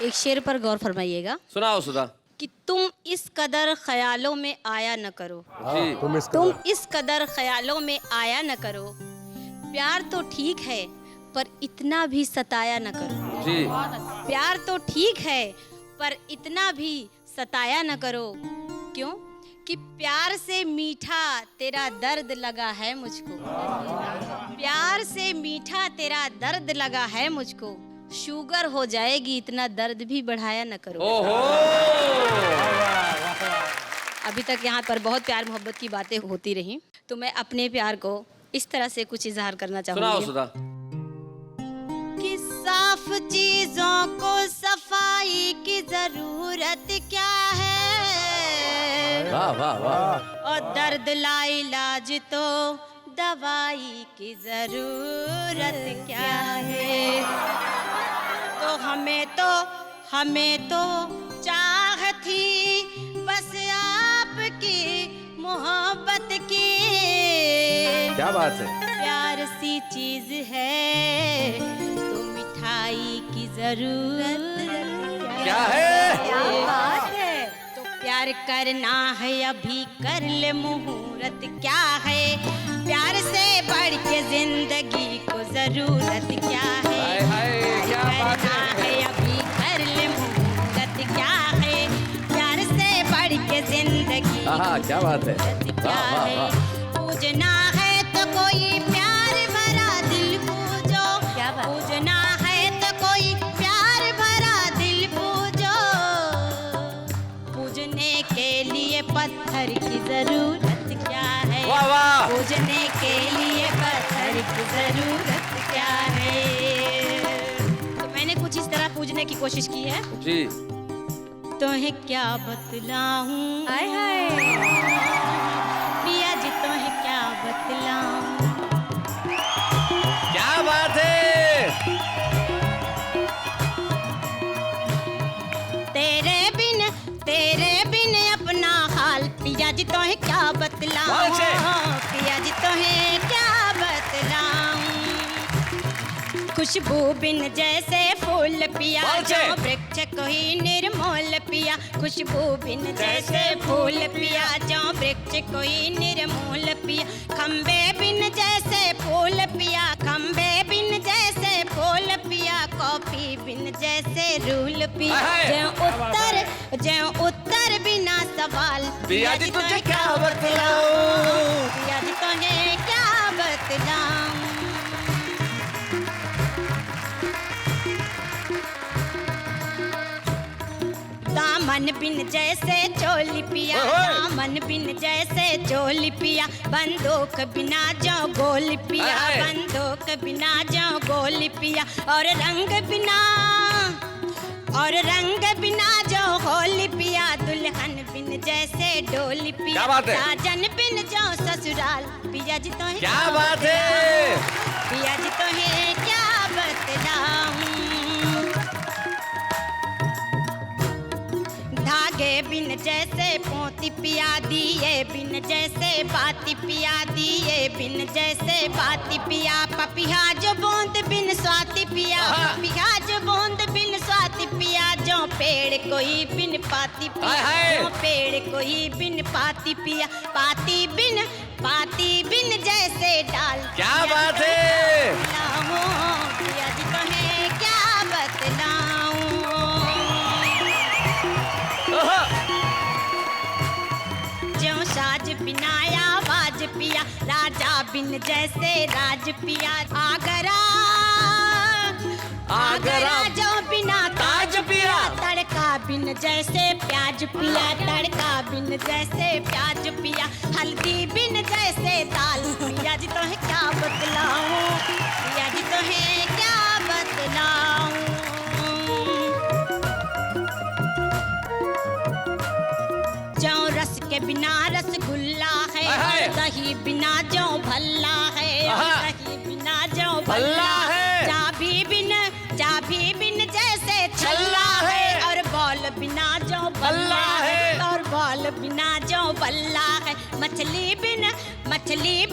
एक शेर पर गौर फरमाइएगा। सुनाओ सुधा। कि तुम इस कदर ख्यालों में आया न करो, जी। तुम इस कदर ख्यालों में आया न करो, प्यार तो ठीक है पर इतना भी सताया न करो। जी। प्यार तो ठीक है पर इतना भी सताया न करो, क्यों कि प्यार से मीठा तेरा दर्द लगा है मुझको, प्यार से मीठा तेरा दर्द लगा है मुझको, शुगर हो जाएगी इतना दर्द भी बढ़ाया न करो। अभी तक यहाँ पर बहुत प्यार मोहब्बत की बातें होती रही, तो मैं अपने प्यार को इस तरह से कुछ इजहार करना चाहूंगी कि साफ चीजों को सफाई की जरूरत क्या है, वाह वाह वाह। और दर्द ला इलाज तो दवाई की जरूरत क्या है। तो हमें तो चाह थी बस आपकी मोहब्बत की, क्या बात है। प्यार सी चीज है तो मिठाई की जरूरत क्या है, क्या बात है। तो प्यार करना है अभी कर ले मुहूर्त क्या है, प्यार से बढ़ के जिंदगी को जरूरत क्या है। क्या बात है अभी कर ले मुहूर्त क्या है, प्यार से बढ़ के जिंदगी क्या बात है। क्या है। पूजना है तो कोई प्यार भरा दिल पूजो, पूजना है तो कोई प्यार भरा दिल पूजो, पूजने के लिए पत्थर की जरूरत क्या है, पूजने के लिए पत्थर की जरूरत क्या है। तो मैंने कुछ इस तरह पूजने की कोशिश की है जी। तोहें क्या बतलाऊं, हाय हाय पिया जी तोहें क्या बतलाऊं। क्या बात है। तेरे बिन अपना हाल पिया जी तोहें क्या बतलाऊं, पिया जी तोहें क्या बतलाऊं। खुशबू बिन जैसे फूल पिया बोल जो से। वृक्ष कोई निर्मूल पिया खुशबू बिन जैसे फूल पिया जो वृक्ष कोई निर्मूल पिया खम्बे बिन जैसे फूल पिया खम्बे बिन जैसे फूल पिया कॉफी बिन जैसे रूल पिया जो उत्तर बिना सवाल पिया जी तुझे क्या बतलाऊं पिया जी तुझे क्या बतलाऊं दामन बिन जैसे चोली पिया दामन बिन जैसे चोली पिया बंदूक बिना जो गोली पिया बंदूक बिना जो गोली पिया और रंग बिना जो होली पिया दुल्हन बिन जैसे डोली पिया साजन बिन जो ससुराल पिया जी तो है क्या बात है पिया जी तो है क्या बतलाऊं धागे बिन जैसे पोती पिया दिए बिन जैसे बाती पिया दिए बिन जैसे बाती पिया पपिया जो बूंद बिन स्वाति पिया पपिया जो बूंद बिन स्वाति पिया जो पेड़ कोई बिन पाती पिया जो पेड़ कोई बिन पाती पिया पाती बिन जैसे डाल क्या बात है पिया जी तो है क्या बतलाऊं जो साज बिना आवाज पिया राजा बिन जैसे राज पिया आगरा जो बिना ताज पिया तड़का बिन जैसे प्याज पिया तड़का बिन जैसे प्याज पिया हल्दी बिन जैसे दाल पिया जी तो है क्या बतलाऊं पिया जी तो है क्या बतलाऊं जो रस के बिना रसगुल्ला है और दही बिना जो भल्ला है दही बिना जो भल्ला है चाबी बिन जैसे छल्ला है और बॉल बिना जो बल्ला है और बॉल बिना जो बल्ला है मछली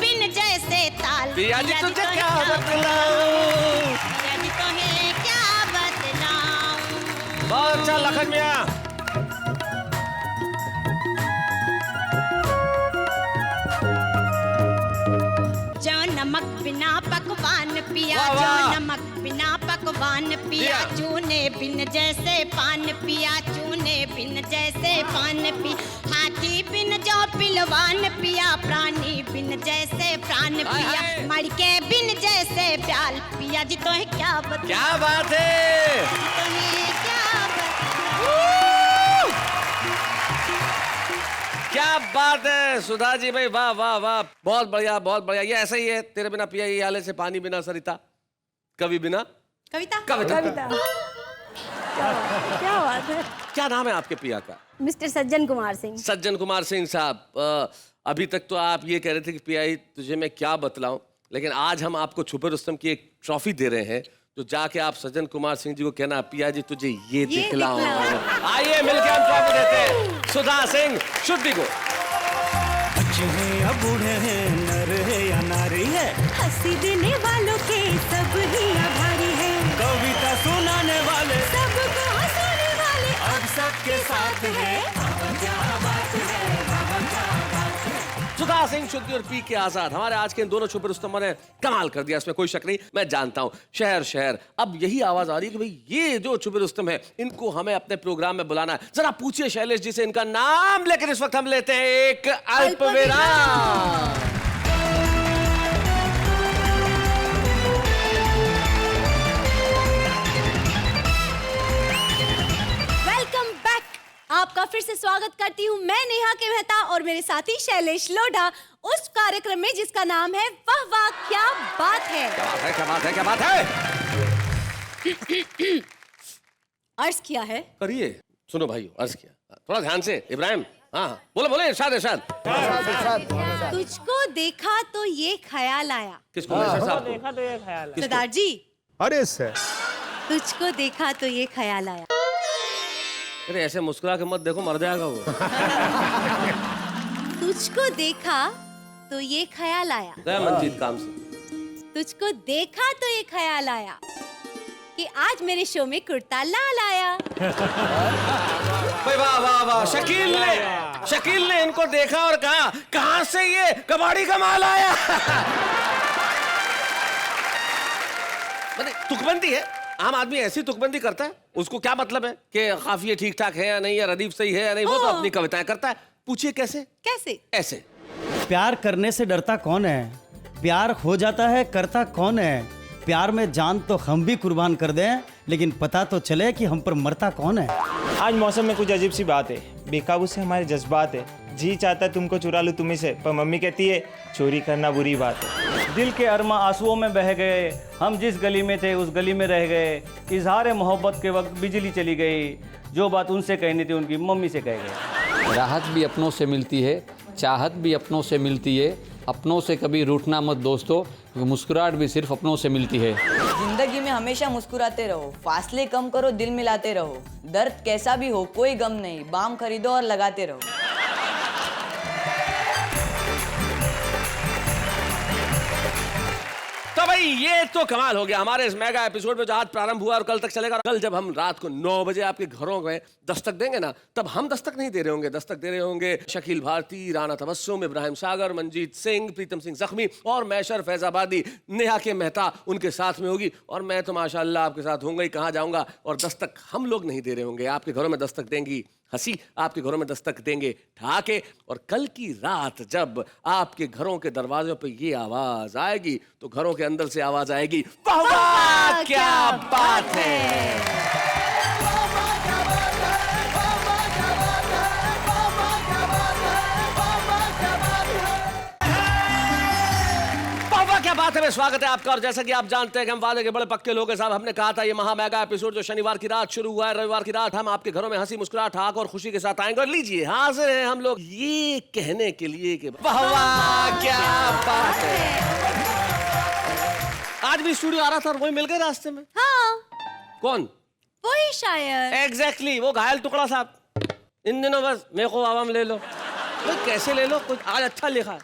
बिन जैसे ताल पिया जी तुझे क्या बतलाऊं पिया जी तो है क्या बतलाऊं बहुत अच्छा लखन मियां नमक बिना पकवान पिया जो नमक बिना पकवान पिया चूने बिन जैसे पान पिया चूने बिन जैसे पान पी हाथी बिन जो पिलवान पिया प्राणी बिन जैसे प्राण पिया मड़के बिन जैसे प्याल पिया जी तो है क्या बता क्या बात है तो है क्या क्या बात है सुधा जी भाई वाह वाह वाह बहुत बढ़िया ये ऐसा ही है तेरे बिना पिया ये हाल से पानी बिना सरिता कवि बिना कविता क्या बात है क्या नाम है आपके पिया का मिस्टर सज्जन कुमार सिंह साहब अभी तक तो आप ये कह रहे थे कि पिया तुझे मैं क्या बतलाऊं लेकिन आज हम आपको छुपे रुस्तम की एक ट्रॉफी दे रहे हैं तो जाके आप सज्जन कुमार सिंह जी को कहना पिया जी तुझे ये दिखलाऊं आइए मिलके हम ट्रॉफी देते हैं सुधा सिंह शुद्धि को बच्चे हैं या बूढ़े हैं नर है या नारी है हंसी देने वालों के सब ही आभारी है कविता सुनाने वाले सबको हंसाने वाले अब सबके साथ है सुधा सिंह शुद्धि और पी के आजाद हमारे आज के इन दोनों छुपे रुस्तमों ने कमाल कर दिया इसमें कोई शक नहीं मैं जानता हूं शहर अब यही आवाज आ रही है कि भाई ये जो छुपे रुस्तम है इनको हमें अपने प्रोग्राम में बुलाना है जरा पूछिए शैलेश जी से इनका नाम लेकर इस वक्त हम लेते हैं एक अल्पविराम आपका फिर से स्वागत करती हूँ मैं नेहा के मेहता और मेरे साथी शैलेश लोढ़ा उस कार्यक्रम में जिसका नाम है वाह वाह क्या बात है क्या बात है अर्ज किया है करिए सुनो भाई अर्ज किया थोड़ा ध्यान से इब्राहिम हाँ बोले इरशाद तुझको देखा तो ये ख्याल आया किसको देखा तो ये ख्याल है सरदार जी अरे सर तुझको देखा तो ये ख्याल आया अरे ऐसे मुस्कुरा के मत देखो मर जाएगा वो तुझको देखा तो ये ख्याल आया गया मंजीत काम से तुझको देखा तो ये ख्याल आया कि आज मेरे शो में कुर्ता लाल आया। भाई वाह वाह वाह, शकील ने इनको देखा और कहा कहां से ये कबाड़ी का माल आया। मतलब तुकबंदी है, आम आदमी ऐसी तुकबंदी करता है, उसको क्या मतलब है कि काफिया ठीक ठाक है या नहीं, या रदीफ सही है या नहीं, वो तो अपनी कविताएं करता है। पूछिए कैसे? कैसे? ऐसे। प्यार करने से डरता कौन है, प्यार हो जाता है करता कौन है। प्यार में जान तो हम भी कुर्बान कर दें, लेकिन पता तो चले कि हम पर मरता कौन है। आज मौसम में कुछ अजीब सी बात है, बेकाबू से हमारे जज्बात है। जी चाहता तुमको चुरा लूं तुम्ही से, पर मम्मी कहती है चोरी करना बुरी बात है। दिल के अरमा आंसुओं में बह गए, हम जिस गली में थे उस गली में रह गए। इजहार मोहब्बत के वक्त बिजली चली गई, जो बात उनसे कहनी थी उनकी मम्मी से कह गए। राहत भी अपनों से मिलती है, चाहत भी अपनों से मिलती है। अपनों से कभी रूठना मत दोस्तों, क्योंकि मुस्कुराहट भी सिर्फ अपनों से मिलती है। जिंदगी में हमेशा मुस्कुराते रहो, फासले कम करो, दिल मिलाते रहो। दर्द कैसा भी हो कोई गम नहीं, बाम खरीदो और लगाते रहो। तो भाई ये तो कमाल हो गया हमारे इस मेगा एपिसोड में जो आज प्रारंभ हुआ और कल तक चलेगा। कल जब हम रात को 9 बजे आपके घरों में दस्तक देंगे ना, तब हम दस्तक नहीं दे रहे होंगे, दस्तक दे रहे होंगे शकील भारती, राना तबस्सुम, इब्राहिम सागर, मंजीत सिंह, प्रीतम सिंह जख्मी और मैशर फैजाबादी। नेहा के मेहता उनके साथ में होगी और मैं तो माशाल्लाह आपके साथ होऊंगा ही, कहाँ जाऊंगा। और दस्तक हम लोग नहीं दे रहे होंगे, आपके घरों में दस्तक देंगी हंसी, आपके घरों में दस्तक देंगे ठहाके। और कल की रात जब आपके घरों के दरवाजों पे ये आवाज आएगी तो घरों के अंदर से आवाज आएगी, वाह वाह क्या बात है। क्या बात है, मैं स्वागत है आपका। और जैसा कि आप जानते हैं कि हम वादे के बड़े पक्के लोग हैं साहब, हमने कहा था ये महा मेगा एपिसोड जो शनिवार की रात शुरू हुआ है, रविवार की रात हम आपके घरों में हंसी मुस्कुराहट ठाक और खुशी के साथ आएंगे। और लीजिए हाजिर हैं हम लोग ये कहने के लिए कि वाह वाह क्या बात है। आज भी स्टूडियो आ रहा था और वही मिल गए रास्ते में। हाँ। कौन? वही शायर। एग्जैक्टली, वो घायल टुकड़ा साहब। इन दिनों बस मेरे को आवाम ले लो, कैसे ले लो, कुछ आज अच्छा लिखा है,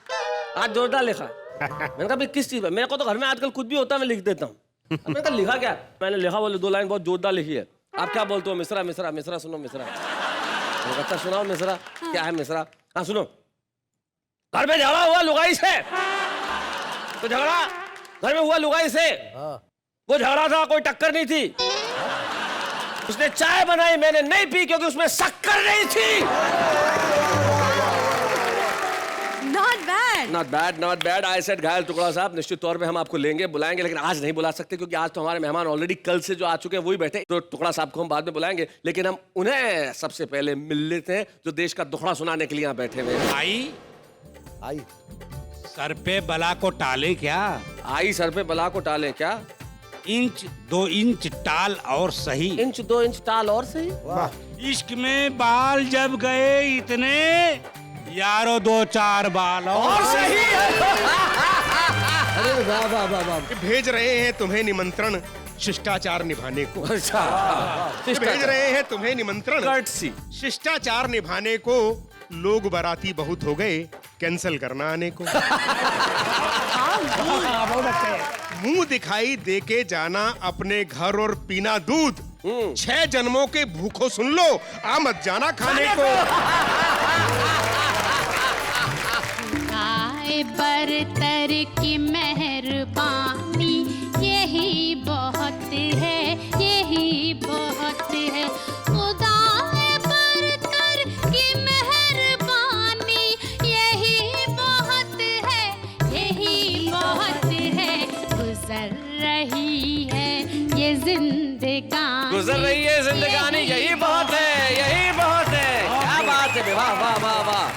आज जोरदार लिखा है। मैंने कहा किस चीज पे? मेरे को तो घर में आजकल कुछ भी होता है मैं लिख देता हूँ। मैंने कहा लिखा क्या? मैंने लिखा बोले 2 लाइन बहुत जोरदार लिखी है। आप क्या बोलते हो? मिसरा मिसरा मिसरा सुनो मिसरा। अच्छा सुनाओ मिसरा। क्या है मिसरा? हाँ सुनो। घर में झगड़ा हुआ लुगाई से, तो झगड़ा घर में हुआ लुगाई से। वो झगड़ा था, कोई टक्कर नहीं थी। उसने चाय बनाई, मैंने नहीं पी क्योंकि उसमें शक्कर नहीं थी। Not bad. I said घायल टुकड़ा साहब, निश्चित तौर पे हम आपको लेंगे, बुलाएंगे, लेकिन आज नहीं बुला सकते क्योंकि आज तो हमारे मेहमान ऑलरेडी कल से जो आ चुके हैं वही बैठे। तो टुकड़ा साहब को हम बाद में बुलाएंगे, लेकिन हम उन्हें सबसे पहले मिल लेते हैं जो देश का दुखड़ा सुनाने के लिए यहाँ बैठे हुए हैं। आई सर पे बला को टाले क्या? आई सर पे बला को टाले क्या? 1-2 इंच टाल और सही। 1-2 इंच टाल और सही। इश्क में बाल जब गए इतने, यारो 2-4 बाल और सही। अरे वाह वाह वाह वाह। भेज रहे हैं तुम्हें निमंत्रण शिष्टाचार निभाने को। अच्छा, भेज रहे हैं तुम्हें निमंत्रण शिष्टाचार निभाने को। लोग बाराती बहुत हो गए, कैंसिल करना आने को। मुंह दिखाई देके जाना अपने घर और पीना दूध। 6 जन्मों के भूखों सुन लो, आ मत जाना खाने को। बरतर की मेहरबानी यही बहुत है, यही बहुत है। खुदाए बरतर की मेहरबानी यही बहुत है, यही बहुत है। गुजर रही है ये जिंदगानी, गुजर रही है जिंदगानी यही बहुत है, यही बहुत है। क्या बात है, वाह वाह वाह वाह।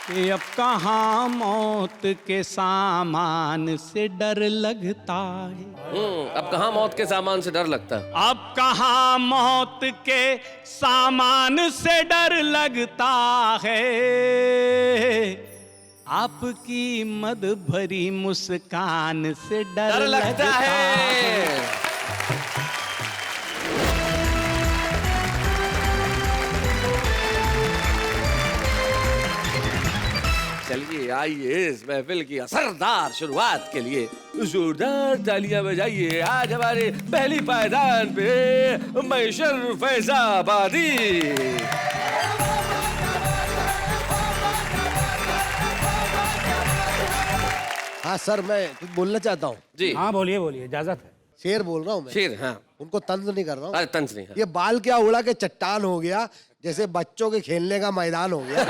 कि अब कहाँ मौत के सामान से डर लगता है। अब कहाँ मौत के सामान से डर लगता है? अब कहाँ मौत के सामान से डर लगता है। आपकी मद भरी मुस्कान से डर लगता है। चलिए आइए इस महफिल की असरदार शुरुआत के लिए जोरदार तालियां बजाइए आज हमारे पहली पायदान पे मैशर फैजाबादी। हाँ सर, मैं कुछ बोलना चाहता हूँ। जी हाँ बोलिए बोलिए, इजाजत है। शेर बोल रहा हूँ मैं। शेर, हाँ। उनको तंज नहीं कर रहा हूँ। अरे तंज नहीं। ये बाल क्या उड़ा के चट्टान हो गया, जैसे बच्चों के खेलने का मैदान हो गया।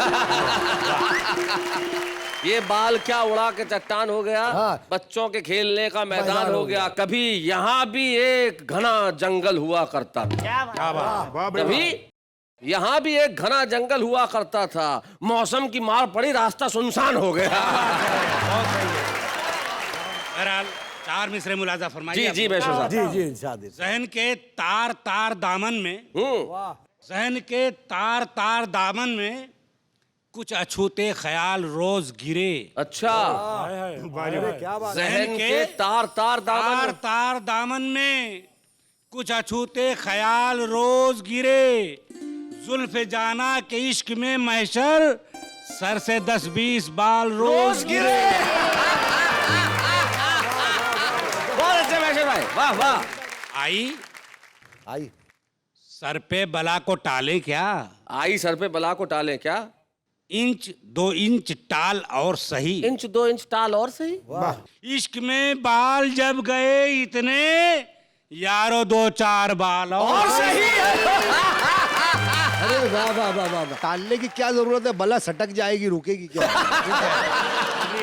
ये बाल क्या उड़ा के चट्टान हो गया, हाँ। बच्चों के खेलने का मैदान हो गया। कभी यहाँ भी एक घना जंगल हुआ करता था। कभी यहाँ भी एक घना जंगल हुआ करता था। मौसम की मार पड़ी, रास्ता सुनसान हो गया। बहरहाल 4 मिसरे मुलाजा फरमाइए। जी मैशर साहब। जी जहन के तार तार दामन में, जहन के तार तार दामन में कुछ अछूते ख्याल रोज गिरे। अच्छा, जहन के तार तार दामन में कुछ अछूते ख्याल रोज गिरे। जुल्फ़े जाना के इश्क में महशर सर से 10-20 बाल रोज गिरे। बहुत अच्छे मैशर भाई, वाह वाह। आई सर पे बला को टाले क्या? आई सर पे बला को टाले क्या? 1-2 इंच टाल और सही। 1-2 इंच टाल और सही। इश्क में बाल जब गए इतने, यारो 2-4 बाल और सही। अरे वाह वाह वाह वाह, टालने की क्या जरूरत है, बला सटक जाएगी, रुकेगी क्या?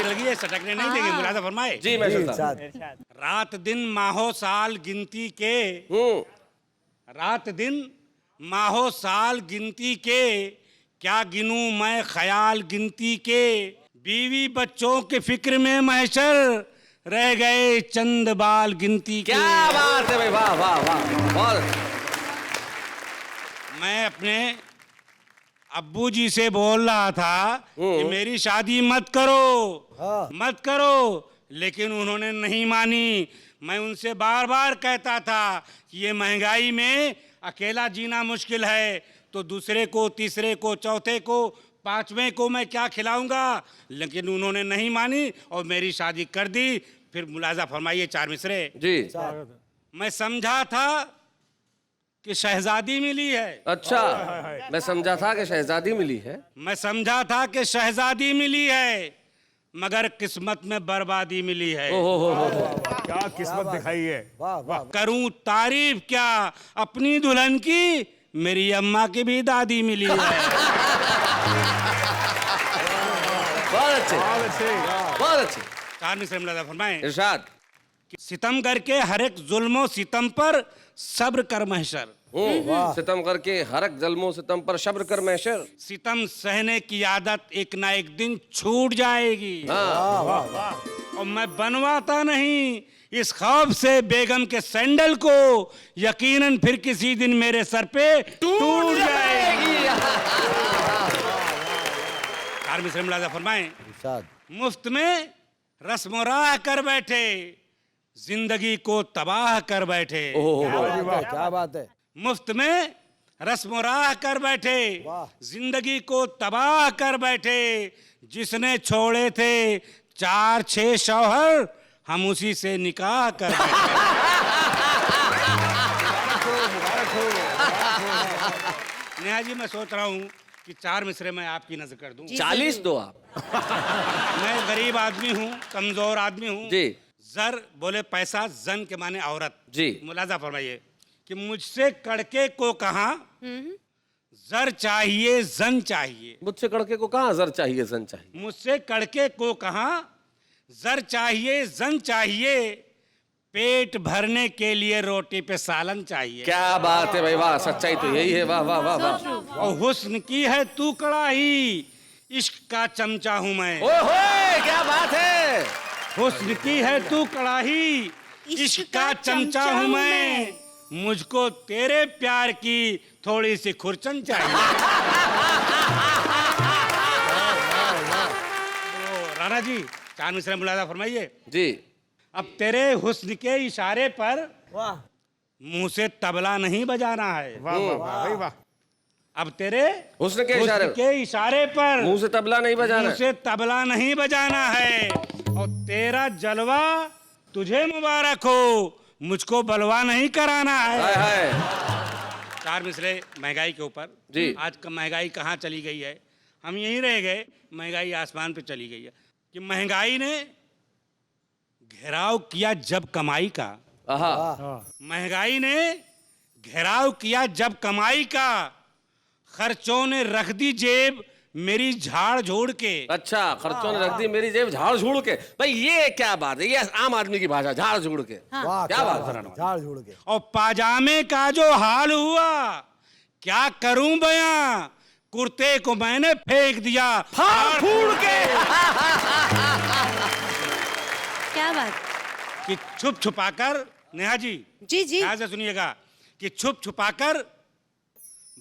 लगी है, सटकने नहीं देंगे। मुलाजा फरमाए। जी मैशर साहब। रात दिन माहो साल गिनती के, रात दिन माहो साल गिनती के, क्या गिनूं मैं ख्याल गिनती के। बीवी बच्चों के फिक्र में महशर रह गए चंद बाल गिनती के। क्या बात है भाई, वाह वाह वाह, बहुत। मैं अपने अब्बू जी से बोल रहा था कि मेरी शादी मत करो, मत करो, लेकिन उन्होंने नहीं मानी। मैं उनसे बार बार कहता था कि ये महंगाई में अकेला जीना मुश्किल है, तो दूसरे को, तीसरे को, चौथे को, 5वें को मैं क्या खिलाऊंगा, लेकिन उन्होंने नहीं मानी और मेरी शादी कर दी। फिर मुलाजा फरमाइए 4 मिसरे। जी। मैं समझा था कि शहजादी मिली है। अच्छा, मैं समझा था कि शहजादी मिली है। मैं समझा था कि शहजादी मिली है, मगर किस्मत में बर्बादी मिली है। क्या किस्मत दिखाई है। करूं तारीफ क्या अपनी दुल्हन की, मेरी अम्मा की भी दादी मिली है। बहुत अच्छे, बहुत अच्छे। 4 मिसरे मुलाजा फरमाएं। इरशाद। सितम करके हर एक जुल्मो सितम पर सब्र कर महशर। सितम करके हर एक जुल्मो सितम पर सब्र कर महशर। सितम सहने की आदत एक ना एक दिन छूट जाएगी। और मैं बनवाता नहीं इस खौफ से बेगम के सैंडल को, यकीनन फिर किसी दिन मेरे सर पे टूट जाएगी। 4 मिसरे मुलाजा फरमाएं। मुफ्त में रस्म राह कर बैठे, जिंदगी को तबाह कर बैठे। क्या बात है। मुफ्त में रस्म राह कर बैठे, जिंदगी को तबाह कर बैठे। जिसने छोड़े थे 4-6 शौहर, हम उसी से निकाह कर बैठे। नेहा जी, मैं सोच रहा हूँ कि 4 मिसरे मैं आपकी नजर कर दूं। 40 दो आप। मैं गरीब आदमी हूँ, कमजोर आदमी हूँ। जी। जर बोले पैसा, जन के माने औरत। जी। मुलाजा फरमाइए कि मुझसे कड़के को कहा जर चाहिए जन चाहिए। मुझसे कड़के को कहा जर चाहिए जन चाहिए। मुझसे कड़के को कहा जर चाहिए जन चाहिए, पेट भरने के लिए रोटी पे सालन चाहिए। क्या बात है भाई, वाह, सच्चाई तो यही है। वाह वाह वाह वाह। और हुस्न की है तू कड़ाही, इश्क का चमचा हूँ मैं। ओए क्या बात है। हुस्न की है तू कड़ाही, इश्क का चमचा हूँ मैं। मुझको तेरे प्यार की थोड़ी सी खुरचन चाहिए। राणा जी, 4 मिसरे मुलाजा फरमाइए। जी। अब तेरे हुस्न के इशारे पर मुंह से तबला नहीं बजाना है। वाह वाह वाह वाह। अब तेरे हुस्न के इशारे पर मुंह से तबला नहीं बजाना। मुंह से तबला नहीं बजाना है। और तेरा जलवा तुझे मुबारक हो, मुझको बलवा नहीं कराना है। हाय हाय। चार मिसरे महंगाई के ऊपर जी। आज का महंगाई कहाँ चली गई है, हम यहीं रह गए, महंगाई आसमान पे चली गई है। कि महंगाई ने घेराव किया जब कमाई का, महंगाई ने घेराव किया जब कमाई का, खर्चों ने रख दी जेब मेरी झाड़ झोड़ के। अच्छा, खर्चों ने रख दी मेरी जेब झाड़ झूड़ के। भाई ये क्या बात है, ये आम आदमी की भाषा, झाड़ झूड़ के। क्या बात है, झाड़ झूड़ के। और पाजामे का जो हाल हुआ क्या करूं बयां, कुर्ते को मैंने फेंक दिया फाड़ फूड़ के। क्या बात। कि छुप छुपाकर, नेहा जी जी ध्यान से सुनिएगा, कि छुप छुपाकर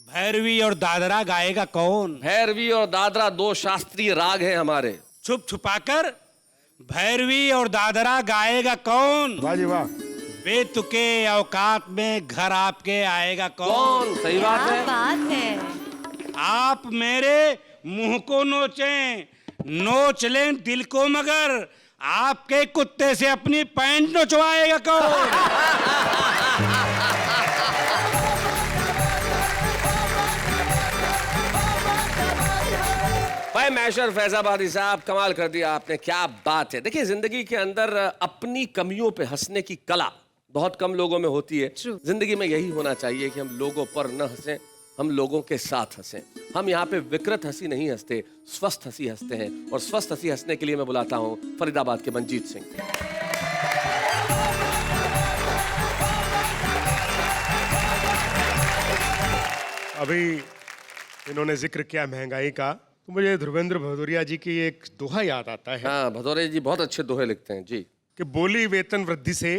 भैरवी और दादरा गाएगा कौन। भैरवी और दादरा दो शास्त्रीय राग हैं हमारे। छुप छुपाकर भैरवी और दादरा गाएगा कौन। वाह जी वाह। बेतुके औकात में घर आपके आएगा कौन। सही बात है। बात है। आप मेरे मुंह को नोचें, नोच लें दिल को, मगर आपके कुत्ते से अपनी पैंट नोचवाएगा कौन। भाई मैशर फैजाबादी साहब, कमाल कर दिया आपने, क्या बात है। देखिए, जिंदगी के अंदर अपनी कमियों पे हंसने की कला बहुत कम लोगों में होती है। जिंदगी में यही होना चाहिए कि हम लोगों पर न हंसें, हम लोगों के साथ हंसें। हम यहाँ पे विकृत हंसी नहीं हंसते, स्वस्थ हंसी हंसते हैं। और स्वस्थ हंसी हंसने के लिए मैं बुलाता हूँ फरीदाबाद के मनजीत सिंह। अभी इन्होंने जिक्र किया महंगाई का, तो मुझे ध्रुवेंद्र भदौरिया जी की एक दोहा याद आता है। हाँ, भदौरिया जी बहुत अच्छे दोहे लिखते हैं जी। कि बोली वेतन वृद्धि से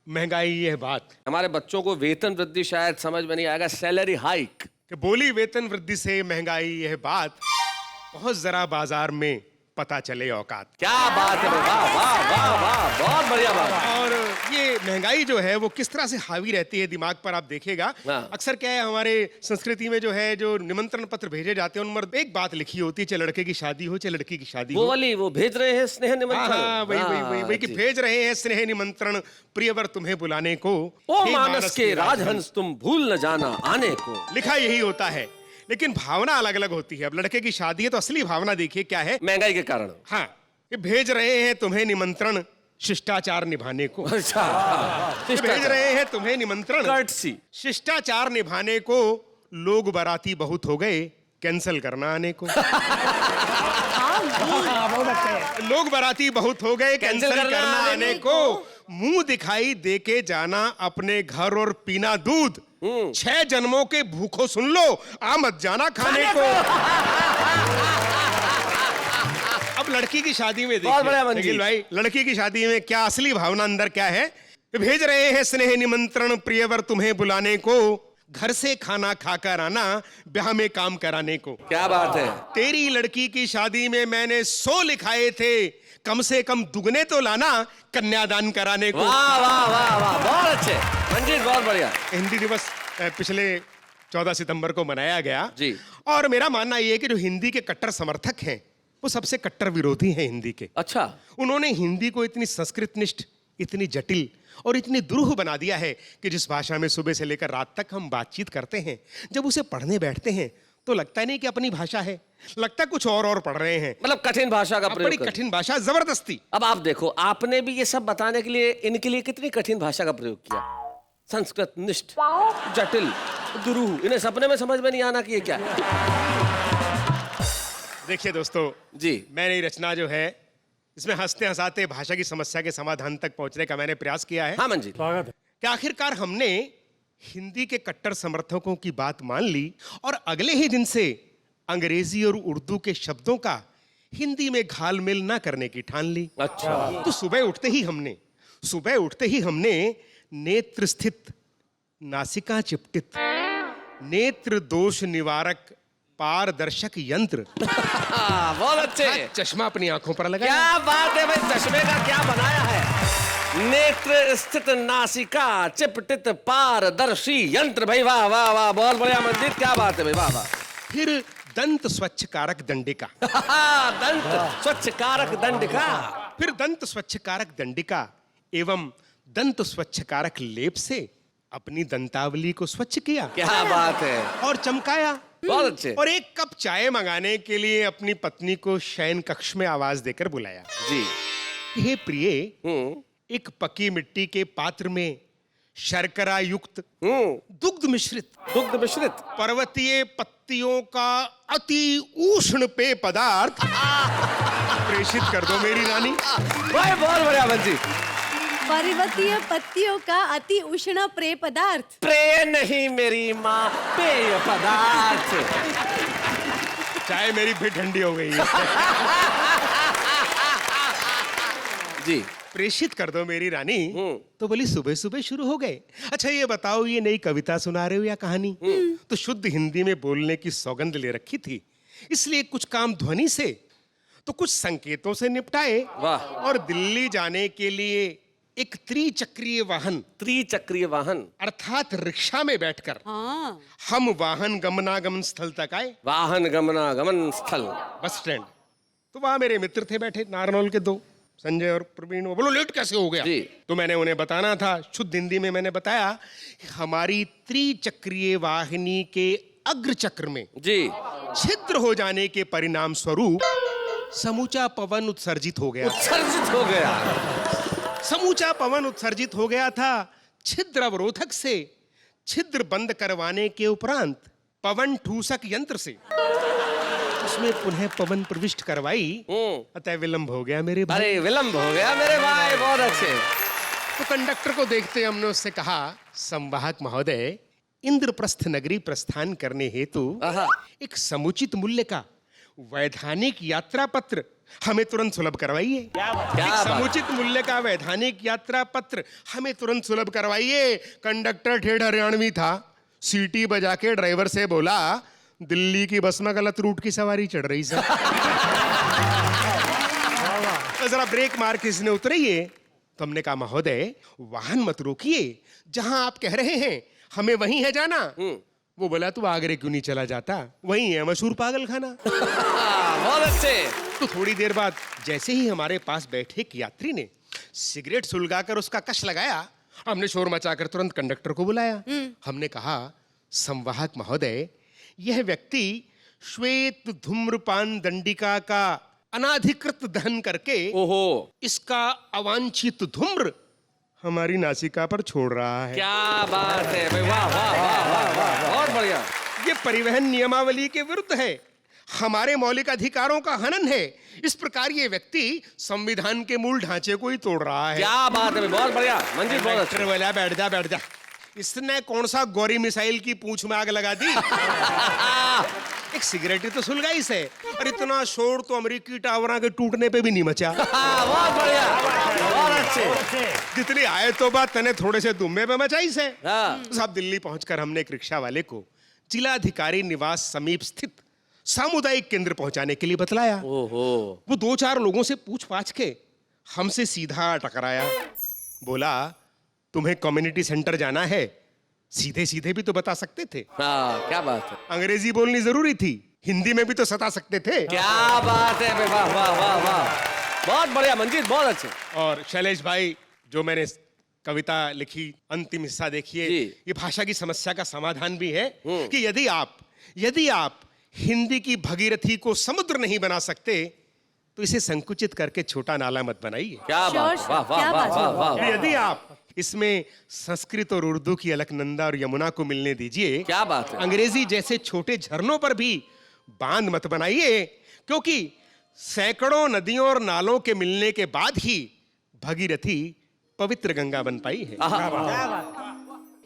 महंगाई यह बात। हमारे बच्चों को वेतन वृद्धि शायद समझ में नहीं आएगा, सैलरी हाइक। कि बोली वेतन वृद्धि से महंगाई यह बात, बहुत जरा बाजार में पता चले औकात। क्या बात है, वाह वाह वाह वाह, बहुत बढ़िया बात। और ये महंगाई जो है वो किस तरह से हावी रहती है दिमाग पर, आप देखेगा। अक्सर क्या है, हमारे संस्कृति में जो है, जो निमंत्रण पत्र भेजे जाते हैं उनमें एक बात लिखी होती है, चाहे लड़के की शादी हो चाहे लड़की की शादी वो वाली, वो भेज रहे हैं स्नेह निमंत्रण। हाँ, वही कि भेज रहे हैं स्नेह निमंत्रण प्रियवर तुम्हें बुलाने को, ओ मानस के राजहंस तुम भूल न जाना आने को। लिखा यही होता है, लेकिन भावना अलग अलग होती है। अब लड़के की शादी है तो असली भावना देखिए क्या है, महंगाई के कारण। हाँ, ये भेज रहे हैं तुम्हें निमंत्रण शिष्टाचार निभाने को। अच्छा, भेज रहे हैं तुम्हें निमंत्रण शिष्टाचार निभाने को, लोग बाराती बहुत हो गए कैंसिल करना आने को। लोग बाराती बहुत हो गए कैंसिल करना आने को, मुंह दिखाई देके जाना अपने घर और पीना दूध, 6 जन्मों के भूखों सुन लो आ मत जाना खाने को। अब लड़की की शादी में देखिए भाई, लड़की की शादी में क्या असली भावना अंदर क्या है। भेज रहे हैं स्नेह निमंत्रण प्रियवर तुम्हें बुलाने को, घर से खाना खाकर आना ब्याह में काम कराने को। क्या बात है। तेरी लड़की की शादी में मैंने 100 लिखाए थे, कम से कम दुगने तो लाना कन्यादान कराने को। वाह वाह वाह वाह, बहुत अच्छे मंजीत, बहुत बढ़िया। हिंदी दिवस पिछले 14 सितंबर को मनाया गया जी। और मेरा मानना यह है कि जो हिंदी के कट्टर समर्थक हैं वो सबसे कट्टर विरोधी हैं हिंदी के। अच्छा। उन्होंने हिंदी को इतनी संस्कृतनिष्ठ, इतनी जटिल और इतनी दुरूह बना दिया है कि जिस भाषा में सुबह से लेकर रात तक हम बातचीत करते हैं, जब उसे पढ़ने बैठते हैं तो लगता नहीं कि अपनी भाषा है, लगता कुछ और पढ़ रहे हैं। मतलब कठिन भाषा का प्रयोग, बड़ी कठिन भाषा, जबरदस्ती। अब आप देखो, आपने भी ये सब बताने के लिए इनके लिए कितनी कठिन भाषा का प्रयोग किया। संस्कृत निष्ठ, जटिल, दुरूह, इन्हें सपने में समझ में नहीं आना कि ये क्या है। देखिए दोस्तों जी, मैंने रचना जो है इसमें हंसते हंसाते भाषा की समस्या के समाधान तक पहुंचने का मैंने प्रयास किया है। हाँ मंजीत, स्वागत है। कि आखिरकार हमने हिंदी के कट्टर समर्थकों की बात मान ली और अगले ही दिन से अंग्रेजी और उर्दू के शब्दों का हिंदी में घालमेल ना करने की ठान ली। अच्छा। तो सुबह उठते ही हमने नेत्र स्थित नासिका चिपटित नेत्र दोष निवारक पारदर्शक यंत्र बहुत अच्छे, चश्मा अपनी आंखों पर लगाया। क्या बात है भाई, चश्मे का क्या बनाया है। नेत्र स्थित नासिका चिपटित पारदर्शी यंत्र। भाई वाह वाह वाह, बहुत बढ़िया मंजित, क्या बात है भाई, वाह वाह। फिर दंत स्वच्छ कारक दंडिका। दंत स्वच्छ कारक दंडिका। फिर दंत स्वच्छ कारक दंडिका एवं दंत स्वच्छ कारक लेप से अपनी दंतावली को स्वच्छ किया। क्या बात है। और चमकाया। बहुत अच्छे। और एक कप चाय मंगाने के लिए अपनी पत्नी को शयन कक्ष में आवाज देकर बुलाया। जी। हे प्रिय, एक पकी मिट्टी के पात्र में शर्करा युक्त दुग्ध मिश्रित पर्वतीय पत्तियों का अति उष्ण पेय पदार्थ प्रेषित कर दो मेरी रानी। भाई बहुत बढ़िया बंजी। पर्वतीय पत्तियों का अति उष्ण पेय पदार्थ। प्रेय नहीं मेरी माँ, पेय पदार्थ। चाय मेरी फिर ठंडी हो गई है। जी। प्रेषित कर दो मेरी रानी। तो बोली सुबह सुबह शुरू हो गए। अच्छा ये बताओ, ये नई कविता सुना रहे हो या कहानी? तो शुद्ध हिंदी में बोलने की सौगंध ले रखी थी, इसलिए कुछ काम ध्वनि से तो कुछ संकेतों से निपटाए। वाह। और दिल्ली जाने के लिए एक त्रिचक्रीय वाहन अर्थात रिक्शा में बैठकर हम वाहन गमनागमन स्थल तक आए। वाहन गमनागमन स्थल, बस स्टैंड। तो वहां मेरे मित्र थे बैठे, नारनौल के दो, संजय और प्रवीण। वो बोलो लेट कैसे हो गया? तो मैंने उन्हें बताना था, शुद्ध हिंदी में मैंने बताया कि हमारी त्रिचक्रीय वाहिनी के अग्र चक्र में जी छिद्र हो जाने के परिणाम स्वरूप समूचा पवन उत्सर्जित हो गया। समूचा पवन उत्सर्जित हो गया था। छिद्र अवरोधक से छिद्र बंद करवाने के उपरांत पवन ठूसक यंत्र से उसमें पुनः पवन प्रविष्ट करवाई, अतः विलंब हो गया मेरे भाई। अरे विलंब हो गया मेरे भाई, बहुत अच्छे। तो कंडक्टर को देखते हमने उससे कहा, संवाहक महोदय, इंद्रप्रस्थ नगरी प्रस्थान करने हेतु एक समुचित मूल्य का वैधानिक यात्रा पत्र हमें तुरंत सुलभ करवाइए। एक समुचित मूल्य का वैधानिक यात्रा पत्र हमें तुरंत सुलभ करवाइए। कंडक्टर ठेठ हरियाणवी था, सीटी बजा के ड्राइवर से बोला, दिल्ली की बस में गलत रूट की सवारी चढ़ रही सर। तो जरा ब्रेक मार के इसने उतरिए। तो हमने कहा, महोदय वाहन मत रोकिए, जहां आप कह रहे हैं हमें वहीं है जाना। वो बोला, तू आगरे क्यों नहीं चला जाता, वहीं है मशहूर पागल खाना। बहुत अच्छे। तो थोड़ी देर बाद जैसे ही हमारे पास बैठे एक यात्री ने सिगरेट सुलगाकर उसका कश लगाया, हमने शोर मचाकर तुरंत कंडक्टर को बुलाया। हमने कहा, संवाहक महोदय, यह व्यक्ति श्वेत धूम्रपान दंडिका का अनाधिकृत दहन करके इसका अवांछित धूम्र हमारी नासिका पर छोड़ रहा है। क्या बात है भाई, वाह वाह वाह वाह वाह, बहुत बढ़िया। ये परिवहन नियमावली के विरुद्ध है, हमारे मौलिक अधिकारों का हनन है। इस प्रकार ये व्यक्ति संविधान के मूल ढांचे को ही तोड़ रहा है। क्या बात है, बहुत बढ़िया मंजीत, बहुत अच्छा। बोला, बैठ जा बैठ जा। इसने कौन सा गौरी मिसाइल की पूंछ में आग लगा दी? एक सिगरेट ही तो सुलगाई से, और इतना शोर तो अमेरिकी टावरों के टूटने पे भी नहीं मचा। बहुत बढ़िया, बहुत अच्छे। जितनी आए तो बात तने थोड़े से दुम्बे पे मचाई से। साहब दिल्ली पहुंचकर हमने एक रिक्शा वाले को जिलाधिकारी निवास समीप स्थित सामुदायिक केंद्र पहुंचाने के लिए बतलाया। वो 2-4 लोगों से पूछ पाछ के हमसे सीधा टकराया। बोला, तुम्हें कम्युनिटी सेंटर जाना है? सीधे सीधे भी तो बता सकते थे। क्या बात है। अंग्रेजी बोलनी जरूरी थी, हिंदी में भी तो सता सकते थे। क्या बात है, वाह वाह वाह वाह, बहुत बढ़िया मंजीत, बहुत अच्छे। और शैलेश भाई, जो मैंने कविता लिखी, अंतिम हिस्सा देखिए, ये भाषा की समस्या का समाधान भी है कि यदि आप हिंदी की भगीरथी को समुद्र नहीं बना सकते तो इसे संकुचित करके छोटा नाला मत बनाइए। क्या बात, वाह वाह वाह वाह। यदि आप इसमें संस्कृत और उर्दू की अलकनंदा और यमुना को मिलने दीजिए। क्या बात है। अंग्रेजी जैसे छोटे झरनों पर भी बांध मत बनाइए, क्योंकि सैकड़ों नदियों और नालों के मिलने के बाद ही भगीरथी पवित्र गंगा बन पाई है।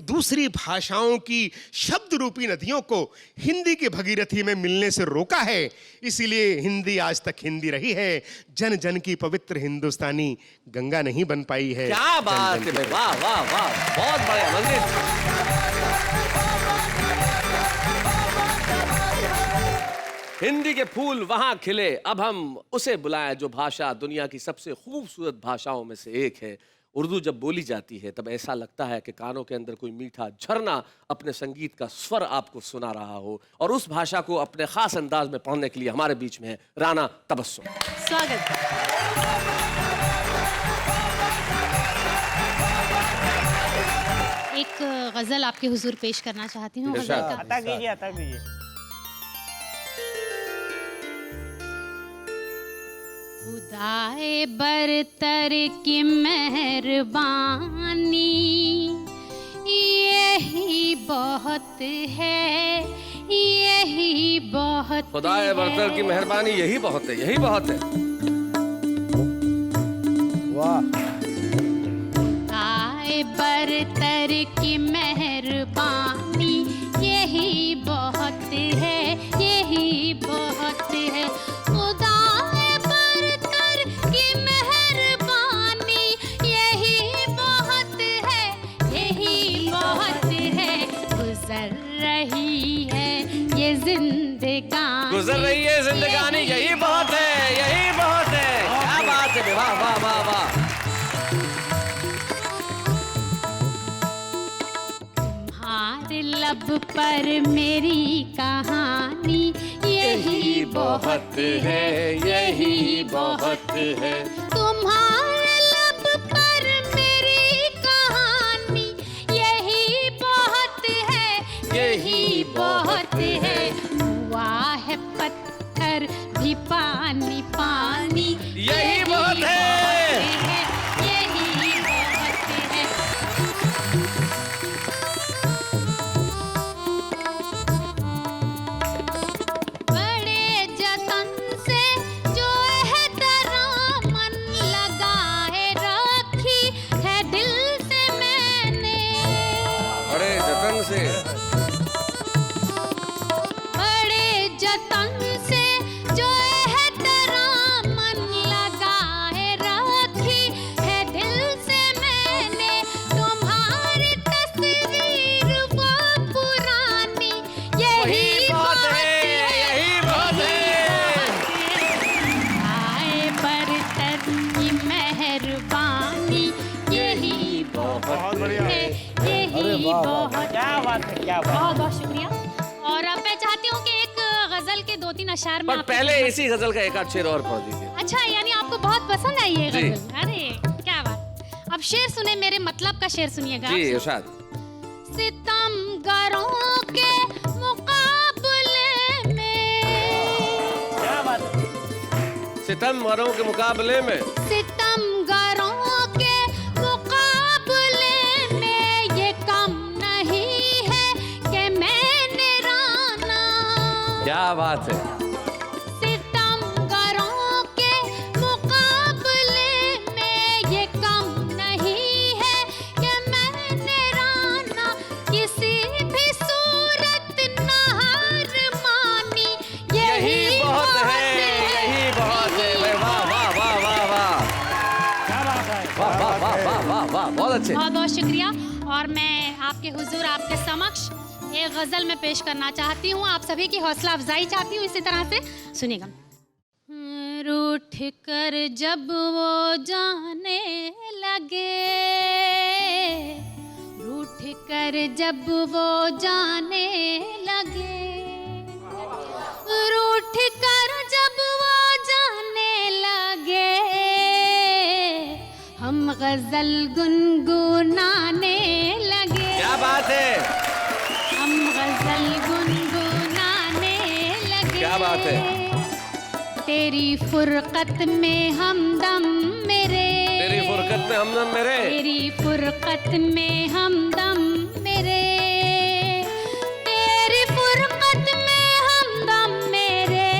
दूसरी भाषाओं की शब्द रूपी नदियों को हिंदी की भगीरथी में मिलने से रोका है, इसीलिए हिंदी आज तक हिंदी रही है। जन जन की पवित्र हिंदुस्तानी गंगा नहीं बन पाई है। क्या बात है, वाह वाह वाह, बहुत बढ़िया मंजीत। हिंदी के फूल वहां खिले, अब हम उसे बुलाएं जो भाषा दुनिया की सबसे खूबसूरत भाषाओं में से एक है, उर्दू जब बोली जाती है तब ऐसा लगता है कि कानों के अंदर कोई मीठा झरना अपने संगीत का स्वर आपको सुना रहा हो। और उस भाषा को अपने खास अंदाज में पढ़ने के लिए हमारे बीच में है राना तबस्सुम। स्वागत। एक गजल आपके हुजूर पेश करना चाहती हूँ। गजल का अता कीजिए, अता कीजिए। खुदाए बरतर की मेहरबानी यही बहुत है, यही बहुत खुदाए बरतर की मेहरबानी यही बहुत है, यही बहुत है। वाह। खुदाए बरतर की मेहरबानी यही बहुत है, यही बहुत है। खुदाए बरतर की मेहरबानी यही बहुत है, यही बहुत है। गुजर रही है ये जिंदगानी, गुजर रही है जिंदगानी यही बहुत है, यही बहुत है। क्या बात है, वाह वाह वाह वाह। तुम्हारे लब पर मेरी कहानी यही बहुत है, यही बहुत है। तुम्हारे लब पर मेरी कहानी यही बहुत है, यही बहुत है। हुआ है पत्थर भी पानी पानी यही बहुत है, यही बहुत है। बड़े जतन से जो है तेरा मन लगाए रखी है दिल से मैंने, बड़े जतन से, बड़े जतन से जो है तेरा मन लगाए रखी है दिल से मैंने। तुम्हारी तस्वीर वो पुरानी यही बहुत है, यही बहुत है। आए बरतर की मेहरबानी यही बहुत है, यही बहुत। क्या बात है, क्या बात। बहुत बहुत शुक्रिया। और अब मैं चाहती हूँ कि एक गजल के 2-3 अशार में पर पहले इसी गजल का एक आध शेर और पढ़ दीजिए। अच्छा, यानी आपको बहुत पसंद आई ये जी। गजल? अरे क्या बात। अब शेर सुने, मेरे मतलब का शेर सुनिएगा। जी इरशाद। सितमगरों के मुकाबले में, क्या बात है। सितमगरों के मुकाबले में, सितमगरों के मुकाबले में ये कम नहीं है कि मैंने राना। क्या बात है। सितमगरों के मुकाबले में ये कम नहीं है कि मैंने राना किसी भी सूरत नहार मानी यही बहुत है, यही बहुत है। वाह वाह वाह वाह वाह, क्या बात है। वाह वाह वाह वाह वाह वाह, बहुत अच्छे। बहुत बहुत शुक्रिया। और मैं आपके हुजूर, आपके समक्ष एक गजल में पेश करना चाहती हूँ। आप सभी की हौसला अफजाई चाहती हूँ, इसी तरह से सुनिएगा। रूठ कर जब वो जाने लगे, रूठ कर जब वो जाने लगे, रूठ कर जब वो जाने लगे, हम गजल गुनगुनाने लगे। क्या बात है, हम गजल गुनगुनाने लगे। क्या बात है। तेरी फुरकत में हमदम मेरे, तेरी फुरकत में हमदम मेरे, तेरी फुरकत में हमदम मेरे, तेरी फुरकत में हमदम मेरे।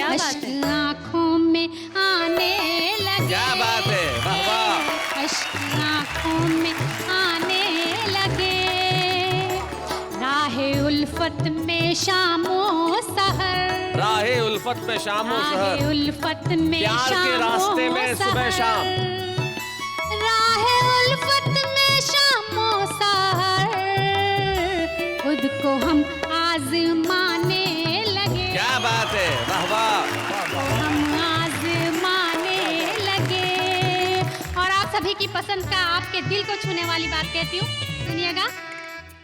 अश्क आँखों में आने लगे। क्या बात है, वाह वाह। अश्क आँखों में आने लगे, राहे उल्फत में शामो सहर, राहे उल्फत में शामो राहे सहर, उल्फत में प्यार के रास्ते में सुबह शाम, राहे उल्फत में शामो सहर, खुद को हम आजमाने लगे। क्या बात है, वाह वाह। हम आजमाने लगे। और आप आप सभी की पसंद का आपके दिल को छूने वाली बात कहती हूँ, सुनिएगा।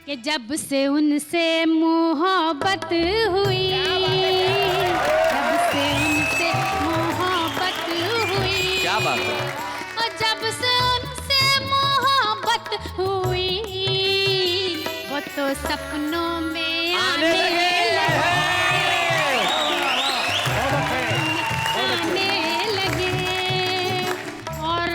कि जब से उनसे मोहब्बत हुई, जब से उनसे मोहब्बत हुई, क्या बात है। और जब से उनसे मोहब्बत हुई, वो तो सपनों में आने लगे। और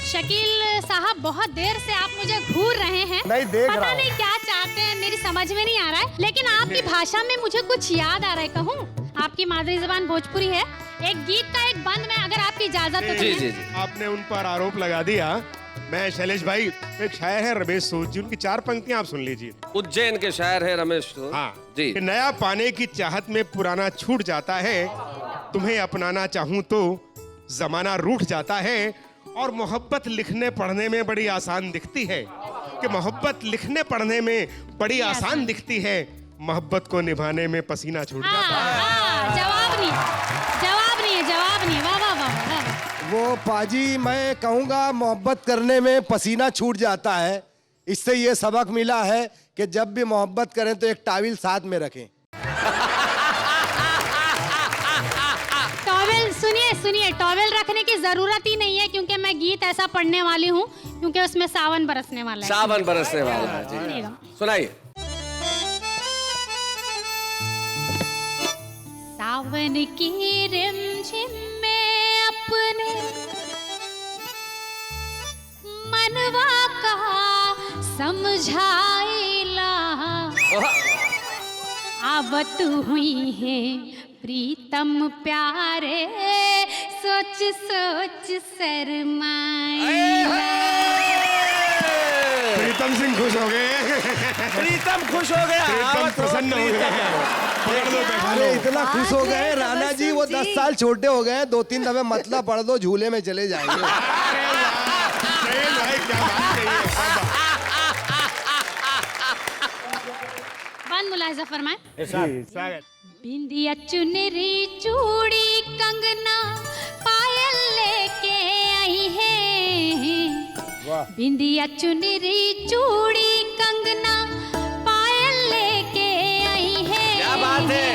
शकील साहब, बहुत देर से आप मुझे घूर रहे हैं। नहीं, देख पता रहा हूं। नहीं क्या चाहते हैं, मेरी समझ में नहीं आ रहा है। लेकिन आपकी भाषा में मुझे कुछ याद आ रहा है, कहूँ। आपकी मादरी जबान भोजपुरी है। एक गीत का एक बंद में, अगर आपकी इजाजत हो तो जी मैं- जी जी। आपने उन पर आरोप लगा दिया। मैं शैलेश भाई, एक शायर है रमेश सूद जी, उनकी 4 पंक्तियां आप सुन लीजिए। उज्जैन के शायर है रमेश। हाँ जी। कि नया पाने की चाहत में पुराना छूट जाता है, तुम्हें अपनाना चाहूं तो जमाना रूठ जाता है, और मोहब्बत लिखने पढ़ने में बड़ी आसान दिखती है। कि मोहब्बत लिखने पढ़ने में बड़ी आसान दिखती है, मोहब्बत को निभाने में पसीना छूट जाता है। जवाब नहीं, जवाब नहीं है, जवाब नहीं है। वाह वाह वाह वाह। वो पाजी, मैं कहूँगा मोहब्बत करने में पसीना छूट जाता है। इससे ये सबक मिला है कि जब भी मोहब्बत करें तो एक टाविल साथ में रखें। टॉवेल, सुनिए सुनिए, टॉवेल रखने की जरूरत ही नहीं है, क्योंकि मैं गीत ऐसा पढ़ने वाली हूँ, क्योंकि उसमें सावन बरसने वाला है। सावन बरसने वाला है। जी। सुनिएगा। सुनाइए। सावन की रिमझिम में अपने मनवा का समझाइला, आवत हुई है प्रीतम प्यारे, सोच सोच शर्माइला। प्रीतम सिंह खुश हो गए। प्रीतम खुश हो गया। प्रीतम प्रसन्न हो गए। अरे इतना खुश हो गए राणा जी, वो 10 साल छोटे हो गए। 2-3 दफे मतलब पढ़ दो, झूले में चले जाएंगे। बंद मुलाहिजा फरमाए। बिंदिया चुनरी चूड़ी कंगना पायल लेके आई है, बिंदिया चुनरी चूड़ी कंगना पायल लेके आई है। क्या बात है।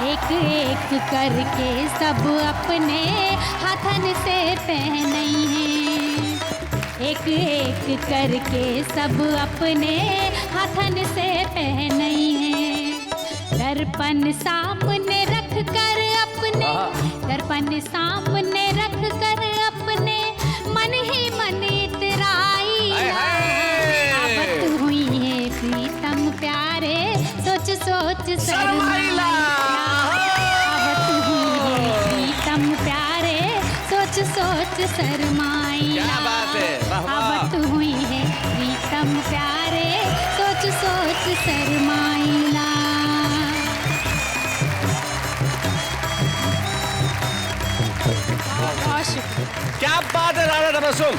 एक एक करके सब अपने हाथन से पहनाई है, एक एक करके सब अपने हाथन से पहनाई है। दर्पण सामने रख कर अपने, दर्पण सामने रख कर अपने मन ही मन इतराई, आवत हुई है प्रीतम प्यारे, सोच सोच शर्माइला। आवत हुई है प्रीतम प्यारे, सोच सोच शर्माइला। क्या बात है। वाह वाह। आवत हुई है प्रीतम प्यारे, सोच सोच शर्माइला। क्या बात है राणा तबस्सुम।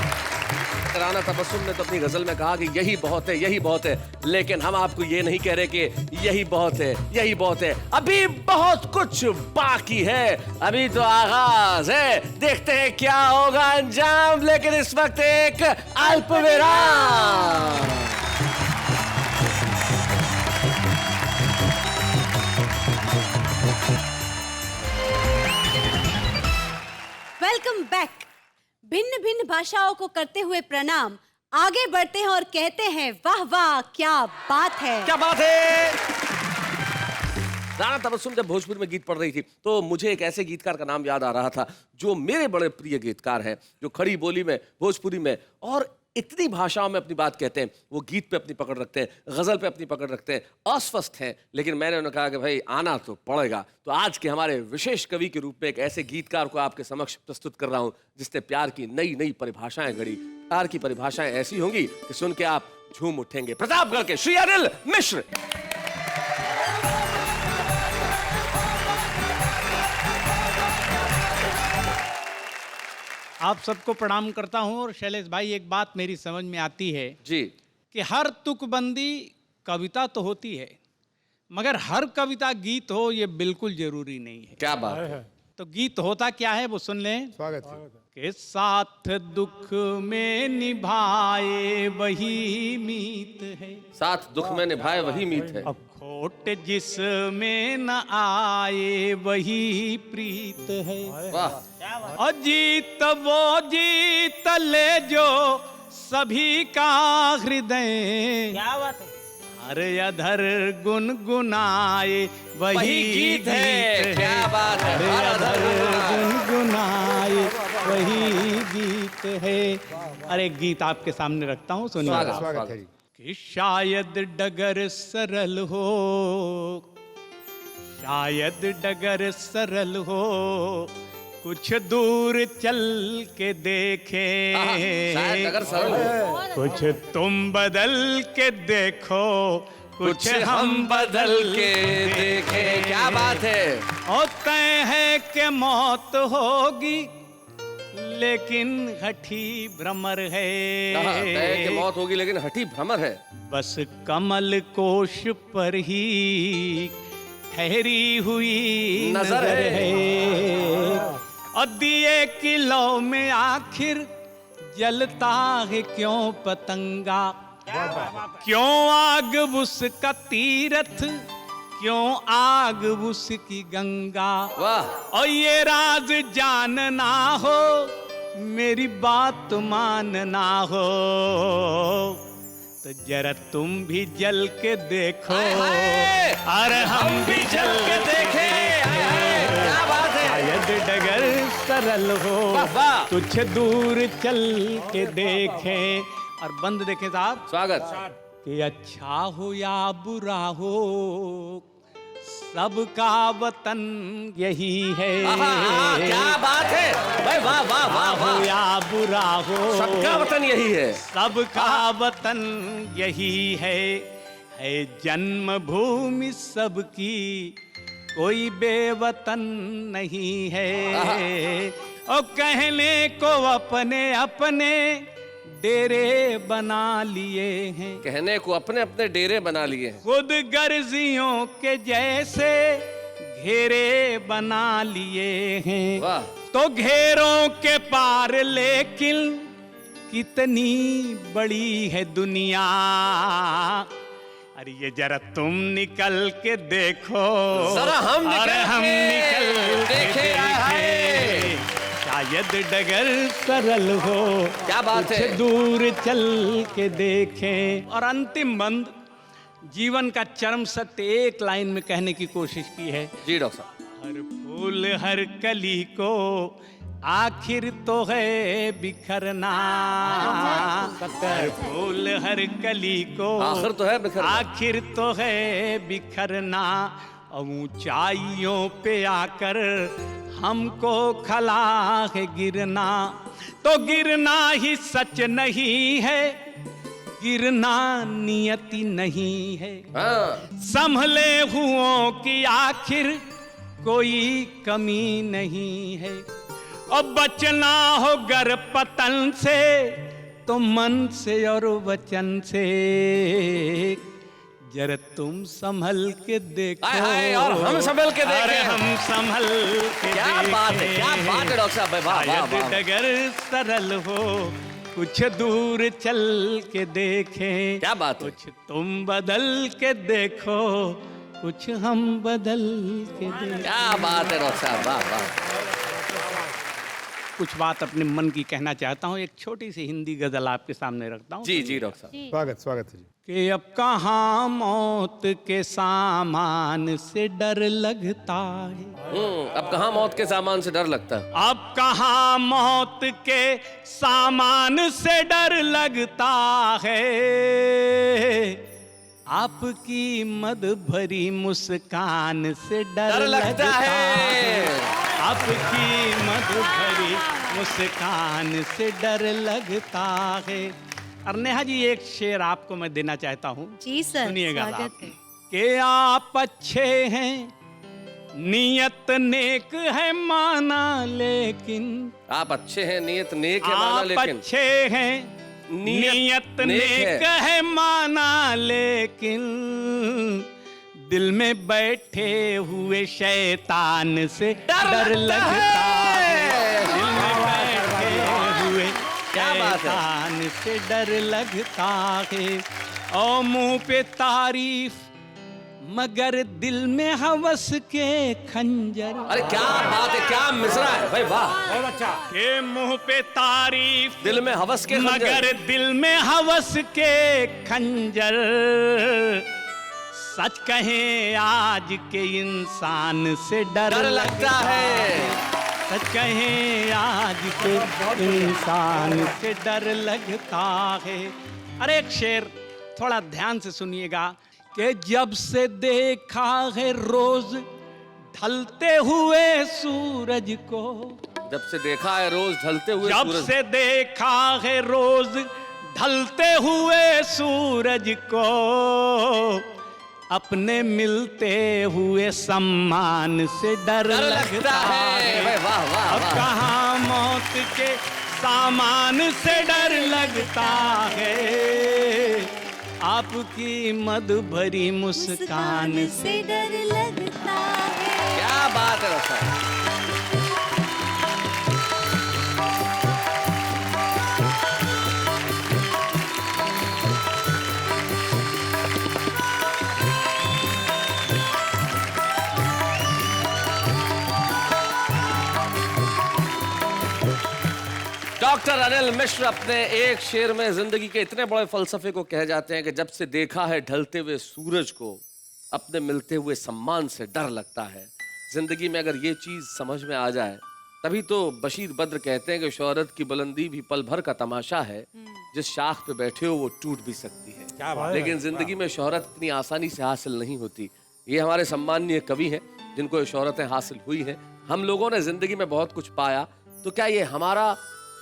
राणा तबस्सुम ने तो अपनी गजल में कहा कि यही बहुत है, यही बहुत है। लेकिन हम आपको ये नहीं कह रहे कि यही बहुत है, यही बहुत है। अभी बहुत कुछ बाकी है, अभी तो आगाज है। देखते हैं क्या होगा अंजाम। लेकिन इस वक्त एक अल्प विराम। Welcome back. भिन्न भिन्न भाषाओं को करते हुए प्रणाम। आगे बढ़ते हैं और कहते हैं वाह वाह क्या बात है, क्या बात है। राणा तबस्सुम जब भोजपुरी में गीत पढ़ रही थी तो मुझे एक ऐसे गीतकार का नाम याद आ रहा था जो मेरे बड़े प्रिय गीतकार हैं, जो खड़ी बोली में, भोजपुरी में और इतनी भाषाओं में अपनी बात कहते हैं। वो गीत पे अपनी पकड़ रखते हैं, गजल पे अपनी पकड़ रखते हैं, अस्वस्थ हैं। लेकिन मैंने उन्हें कहा कि भाई आना तो पड़ेगा। तो आज के हमारे विशेष कवि के रूप में एक ऐसे गीतकार को आपके समक्ष प्रस्तुत कर रहा हूं जिसने प्यार की नई नई परिभाषाएं गढ़ी। प्यार की परिभाषाएं ऐसी होंगी कि सुन के आप झूम उठेंगे। प्रतापगढ़ के श्री अनिल मिश्र। आप सबको प्रणाम करता हूं। और शैलेश भाई, एक बात मेरी समझ में आती है जी कि हर तुकबंदी कविता तो होती है, मगर हर कविता गीत हो ये बिल्कुल जरूरी नहीं है। क्या बात है। तो गीत होता क्या है वो सुन लें। स्वागत के साथ दुख में निभाए वही मीत है, साथ दुख में निभाए वही मीत है। अब खोट जिसमें न आए वही प्रीत है। वाह। और जीत वो जीत ले जो सभी का हृदय, क्या बात है। अरे अधर गुनगुनाए वही गीत है। क्या बात है। अरे अधर गुनगुनाए वही गीत है। अरे गीत आपके सामने रखता हूँ, सुनिए। स्वागत है जी। कि शायद डगर सरल हो, शायद डगर सरल हो, कुछ दूर चल के देखे, शायद अगर सरल हो। कुछ तुम बदल के देखो, कुछ हम बदल के देखे। क्या बात है। और तय है कि मौत होगी लेकिन हठी भ्रमर है। तय है कि मौत होगी लेकिन हठी भ्रमर है। बस कमल कोश पर ही ठहरी हुई नजर है। और दिए की लौ में आखिर जलता है क्यों पतंगा, क्यों आग उसका तीरथ, क्यों आग उसकी गंगा। वाह। और ये राज जानना हो, मेरी बात मानना हो, तो जरा तुम भी जल के देखो। अरे हम भी जल के देखे। क्या बात है। शायद डगर सरल हो, कुछ दूर चल के देखें। और बंद देखें साहब। स्वागत। कि अच्छा हो या बुरा हो, सबका वतन यही है। क्या बात है भाई। वाह वाह वाह वाह। हो या बुरा हो, सबका वतन यही है। सबका वतन यही है जन्मभूमि सबकी, कोई बेवतन नहीं है। और कहने को अपने अपने डेरे बना लिए हैं, कहने को अपने अपने डेरे बना लिए हैं। खुद गर्जियों के जैसे घेरे बना लिए हैं। वाह। तो घेरों के पार लेकिन कितनी बड़ी है दुनिया। अरे ये जरा तुम निकल के देखो, जरा हम निकल के देखे। शायद डगर सरल हो, क्या बात है। कुछ दूर चल के देखें। और अंतिम बंद, जीवन का चरम सत्य एक लाइन में कहने की कोशिश की है। जी डॉक्टर साहब। हर फूल हर कली को आखिर तो है बिखरना, हर फूल हर कली को आखिर तो है बिखरना, आखिर तो है बिखरना। ऊंचाइयों पे आकर हमको खला है गिरना, तो गिरना ही सच नहीं है, गिरना नियति नहीं है। संभले हुओं की आखिर कोई कमी नहीं है। और बचना हो गर पतन से तो मन से और वचन से, जरा तुम संभल के देखो। और हम संभल के देखें। अरे हम संभल के क्या बात है, क्या बात है डॉक्टर साहब। वाह वाह वाह। डगर सरल हो, कुछ दूर चल के देखें। क्या बात है। कुछ तुम बदल के देखो, कुछ हम बदल के देखें। क्या बात है डॉक्टर साहब। वाह वाह। कुछ बात अपने मन की कहना चाहता हूँ। एक छोटी सी हिंदी गजल आपके सामने रखता हूँ। जी जी डॉक्टर साहब। स्वागत स्वागत है जी। कि अब कहाँ मौत के सामान से डर लगता है, अब कहाँ मौत के सामान से डर लगता है। अब कहाँ मौत के सामान से डर लगता है, आपकी मद भरी मुस्कान से डर लगता है, आपकी मद भरी मुस्कान से डर लगता है। और नेहा जी एक शेर आपको मैं देना चाहता हूँ। जी सर, सुनिएगा स्वागत है। कि आप अच्छे हैं, नियत नेक है माना लेकिन, आप अच्छे हैं, नियत नेक है माना आप लेकिन, अच्छे हैं, नियत नेक है माना लेकिन, दिल में बैठे हुए शैतान से डर लगता है। दिल में बैठे हुए शैतान से डर लगता है। और मुंह पे तारीफ मगर दिल में हवस के खंजर। अरे क्या बात है, क्या मिसरा है भाई, वाह बहुत अच्छा। के मुंह पे तारीफ दिल में हवस के खंजर। मगर दिल में हवस के खंजर। सच कहें आज के इंसान से डर लगता है। सच कहें आज के इंसान से डर लगता है। अरे एक शेर थोड़ा ध्यान से सुनिएगा कि जब से देखा है रोज ढलते हुए सूरज को। जब से देखा है रोज ढलते हुए जब सूरज। से देखा है रोज ढलते हुए सूरज को। अपने मिलते हुए सम्मान से डर लगता है। वाह वाह अब कहाँ मौत के सामान से डर लगता है। आपकी मद भरी मुस्कान से डर लगता है। क्या बात है रसा। डॉक्टर अनिल मिश्र अपने एक शेर में जिंदगी के इतने बड़े फलसफे को कह जाते हैं कि जब से देखा है ढलते हुए सूरज को, अपने मिलते हुए सम्मान से डर लगता है। जिंदगी में अगर ये चीज समझ में आ जाए तभी तो बशीर बद्र कहते हैं कि शोहरत की बुलंदी भी पल भर का तमाशा है। जिस शाख पे बैठे हो वो टूट भी सकती है, क्या बात है। लेकिन जिंदगी में शोहरत इतनी आसानी से हासिल नहीं होती। ये हमारे सम्माननीय कवि हैं जिनको ये शोहरतें हासिल हुई हैं। हम लोगों ने जिंदगी में बहुत कुछ पाया, तो क्या ये हमारा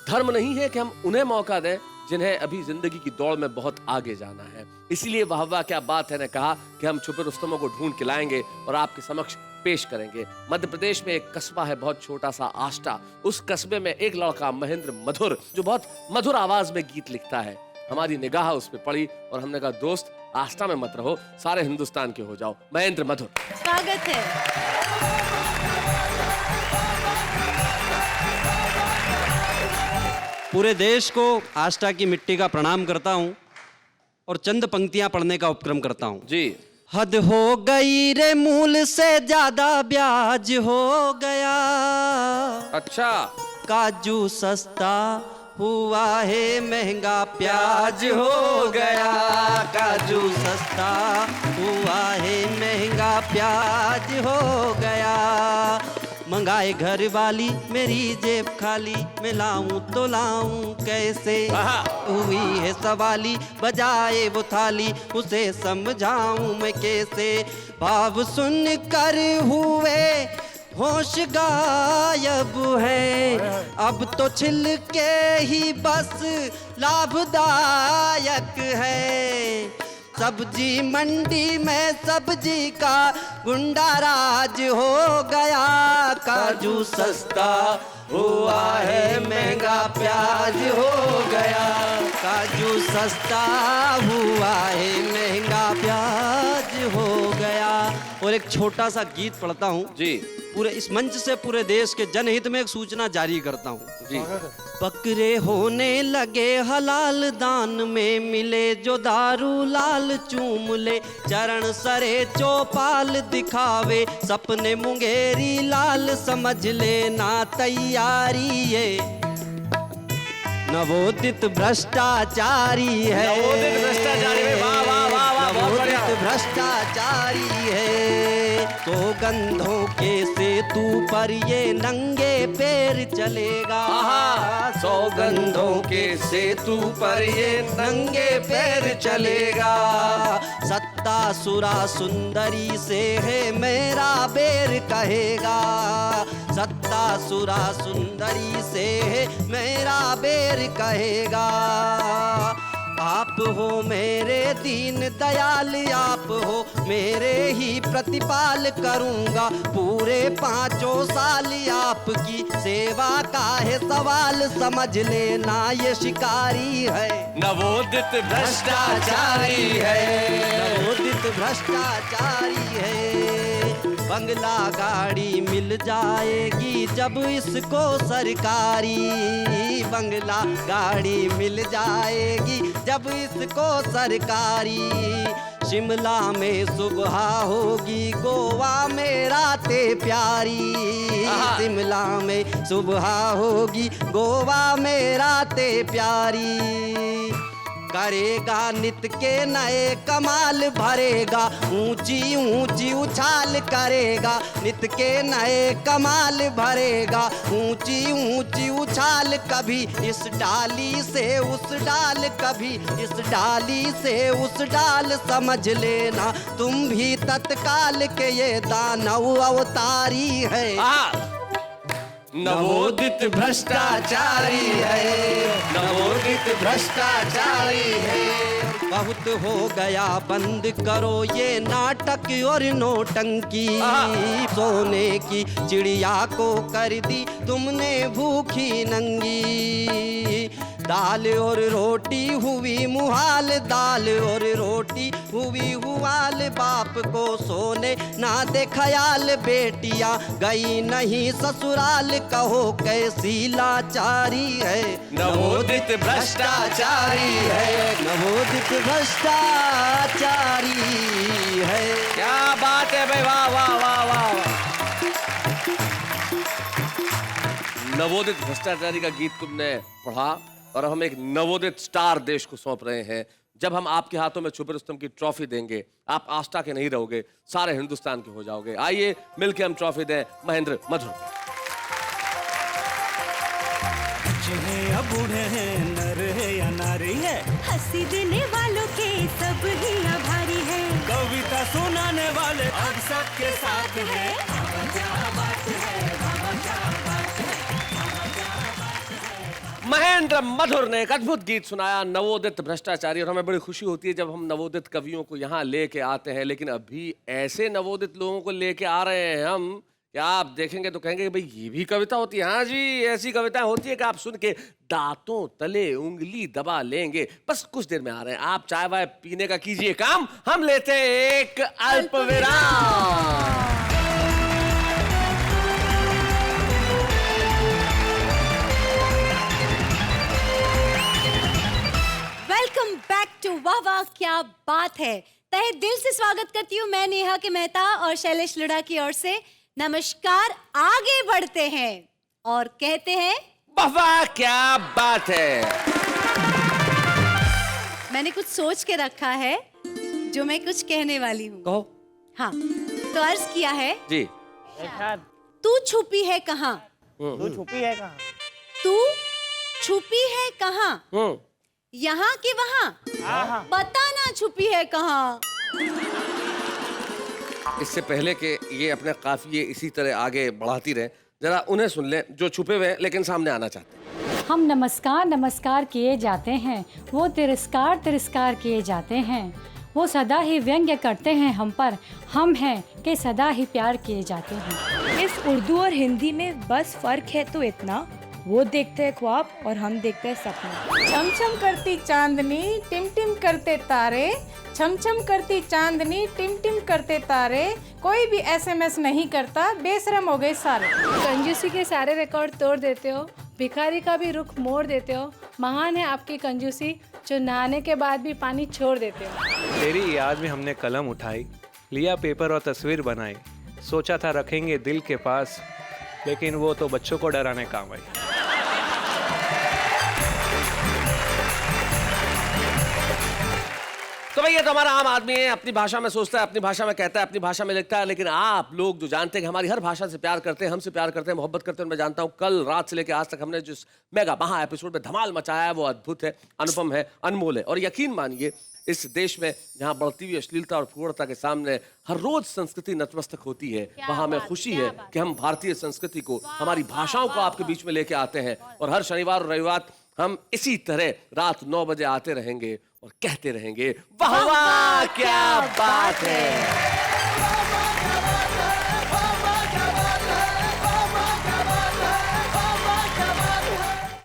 धर्म नहीं है कि हम उन्हें मौका दें जिन्हें अभी जिंदगी की दौड़ में बहुत आगे जाना है। इसीलिए वाह वाह क्या बात है ने कहा कि हम छुपे रुस्तमों को ढूंढ के लाएंगे और आपके समक्ष पेश करेंगे। मध्य प्रदेश में एक कस्बा है बहुत छोटा सा आष्टा। उस कस्बे में एक लड़का महेंद्र मधुर जो बहुत मधुर आवाज में गीत लिखता है। हमारी निगाह उस पर पड़ी और हमने कहा दोस्त आष्टा में मत रहो, सारे हिंदुस्तान के हो जाओ। महेंद्र मधुर, स्वागत है। पूरे देश को आष्टा की मिट्टी का प्रणाम करता हूँ और चंद पंक्तियां पढ़ने का उपक्रम करता हूँ जी। हद हो गई रे मूल से ज्यादा ब्याज हो गया। अच्छा। काजू सस्ता हुआ है महंगा प्याज हो गया। काजू सस्ता हुआ है महंगा प्याज हो गया। मंगाए घर वाली मेरी जेब खाली, मैं लाऊं तो लाऊं कैसे। हुई है सवाली बजाए वो थाली, उसे समझाऊं मैं कैसे। भाव सुन कर हुए होश गायब है, अब तो छिल के ही बस लाभदायक है। सब्जी मंडी में सब्जी का गुंडा राज हो गया। काजू सस्ता हुआ है महंगा प्याज हो गया। काजू सस्ता हुआ है महंगा प्याज हो गया। और एक छोटा सा गीत पढ़ता हूँ जी। पूरे इस मंच से पूरे देश के जनहित में एक सूचना जारी करता हूँ जी। बकरे होने लगे हलाल, दान में मिले जो दारू लाल। चूम ले चरण सरे चौपाल, दिखावे सपने मुंगेरी लाल। समझ लेना तैयारी ये नवोदित भ्रष्टाचारी है। नवोदित भ्रष्टाचारी, वाह वाह वाह वाह, बहुत बढ़िया। नवोदित भ्रष्टाचारी है। सौगंधों के सेतु पर ये नंगे पैर चलेगा। सौगंधों के सेतु पर ये नंगे पैर चलेगा। सत्ता सुरा सुंदरी से है मेरा बेर कहेगा। सत्ता सुरा सुंदरी से है मेरा बेर कहेगा। आप हो मेरे दीन दयाल, आप हो मेरे ही प्रतिपाल करूंगा पूरे 5 साल आपकी सेवा का है सवाल समझ लेना ये शिकारी है नवोदित भ्रष्टाचारी है नवोदित भ्रष्टाचारी है बंगला गाड़ी मिल जाएगी जब इसको सरकारी बंगला गाड़ी मिल जाएगी जब इसको सरकारी शिमला में सुबह होगी गोवा में रातें प्यारी शिमला में सुबह होगी गोवा में रातें प्यारी करेगा नित के नए कमाल भरेगा ऊंची ऊंची उछाल करेगा नित के नए कमाल भरेगा ऊंची ऊंची उछाल कभी इस डाली से उस डाल कभी इस डाली से उस डाल समझ लेना तुम भी तत्काल के ये दानव अवतारी है नवोदित भ्रष्टाचारी है नवोदित भ्रष्टाचारी है बहुत हो गया बंद करो ये नाटक और नोटंकी सोने की चिड़िया को कर दी तुमने भूखी नंगी दाल और रोटी हुई मुहाल दाल और रोटी हुई हुआल बाप को सोने ना दे ख्याल बेटियां गई नहीं ससुराल कहो कैसी लाचारी है नवोदित भ्रष्टाचारी है नवोदित भ्रष्टाचारी है क्या बात है भाई वाह वाह वाह वाह नवोदित भ्रष्टाचारी का गीत तुमने पढ़ा और हम एक नवोदित स्टार देश को सौंप रहे हैं जब हम आपके हाथों में छुपे रुस्तम की ट्रॉफी देंगे आप आस्था के नहीं रहोगे सारे हिंदुस्तान के हो जाओगे आइए मिलके हम ट्रॉफी दें महेंद्र मधुर या बूढ़े हैं नर है या नारी है हंसी देने वालों के सब ही आभारी है कविता सुनाने वाले अब सबके साथ है महेंद्र मधुर ने एक अद्भुत गीत सुनाया नवोदित भ्रष्टाचारी और हमें बड़ी खुशी होती है जब हम नवोदित कवियों को यहाँ लेके आते हैं लेकिन अभी ऐसे नवोदित लोगों को लेके आ रहे हैं हम क्या आप देखेंगे तो कहेंगे भाई ये भी कविता होती है हाँ जी ऐसी कविताएं होती है कि आप सुन के दांतों तले उंगली दबा लेंगे बस कुछ देर में आ रहे हैं आप चाय वाय पीने का कीजिए काम हम लेते हैं एक अल्प विराम वेलकम बैक टू वाह वाह क्या बात है तहे दिल से स्वागत करती हूँ मैं नेहा के मेहता और शैलेश लुढ़ा की ओर से नमस्कार आगे बढ़ते हैं और कहते हैं वाह वाह क्या बात है मैंने कुछ सोच के रखा है जो मैं कुछ कहने वाली हूँ कहो हाँ तो अर्ज किया है जी तू छुपी है कहाँ तू छुपी है कहाँ तू छुपी है कहाँ यहाँ की वहाँ बताना छुपी है कहाँ इससे पहले कि ये अपने काफिये इसी तरह आगे बढ़ाती रहे जरा उन्हें सुन ले जो छुपे हुए हैं लेकिन सामने आना चाहते हैं हम नमस्कार नमस्कार किए जाते हैं वो तिरस्कार तिरस्कार किए जाते हैं वो सदा ही व्यंग्य करते हैं हम पर हम हैं कि सदा ही प्यार किए जाते हैं इस उर्दू और हिंदी में बस फर्क है तो इतना वो देखते हैं ख्वाब और हम देखते हैं सपना छम छम करती चांदनी टिम टिम करते तारे छम छम करती चांदनी टिम टिम करते तारे कोई भी SMS नहीं करता बेशरम हो गए सारे कंजूसी के सारे रिकॉर्ड तोड़ देते हो भिखारी का भी रुख मोड़ देते हो महान है आपकी कंजूसी जो नहाने के बाद भी पानी छोड़ देते हो तेरी याद में हमने कलम उठाई लिया पेपर और तस्वीर बनाई सोचा था रखेंगे दिल के पास लेकिन वो तो बच्चों को डराने काम आई तो भाई ये तो हमारा आम आदमी है अपनी भाषा में सोचता है अपनी भाषा में कहता है अपनी भाषा में लिखता है लेकिन आप लोग जो जानते हैं कि हमारी हर भाषा से प्यार करते हैं हमसे प्यार करते हैं मोहब्बत करते हैं मैं जानता हूँ कल रात से लेकर आज तक हमने जिस मेगा महा एपिसोड में धमाल मचाया है वो अद्भुत है अनुपम है अनमोल है और यकीन मानिए इस देश में जहाँ बढ़ती हुई अश्लीलता और फूड़ता के सामने हर रोज संस्कृति नतमस्तक होती है वहाँ हमें खुशी है कि हम भारतीय संस्कृति को हमारी भाषाओं को आपके बीच में लेके आते हैं और हर शनिवार और रविवार हम इसी तरह रात 9 बजे आते रहेंगे और कहते रहेंगे वाह वाह क्या बात है।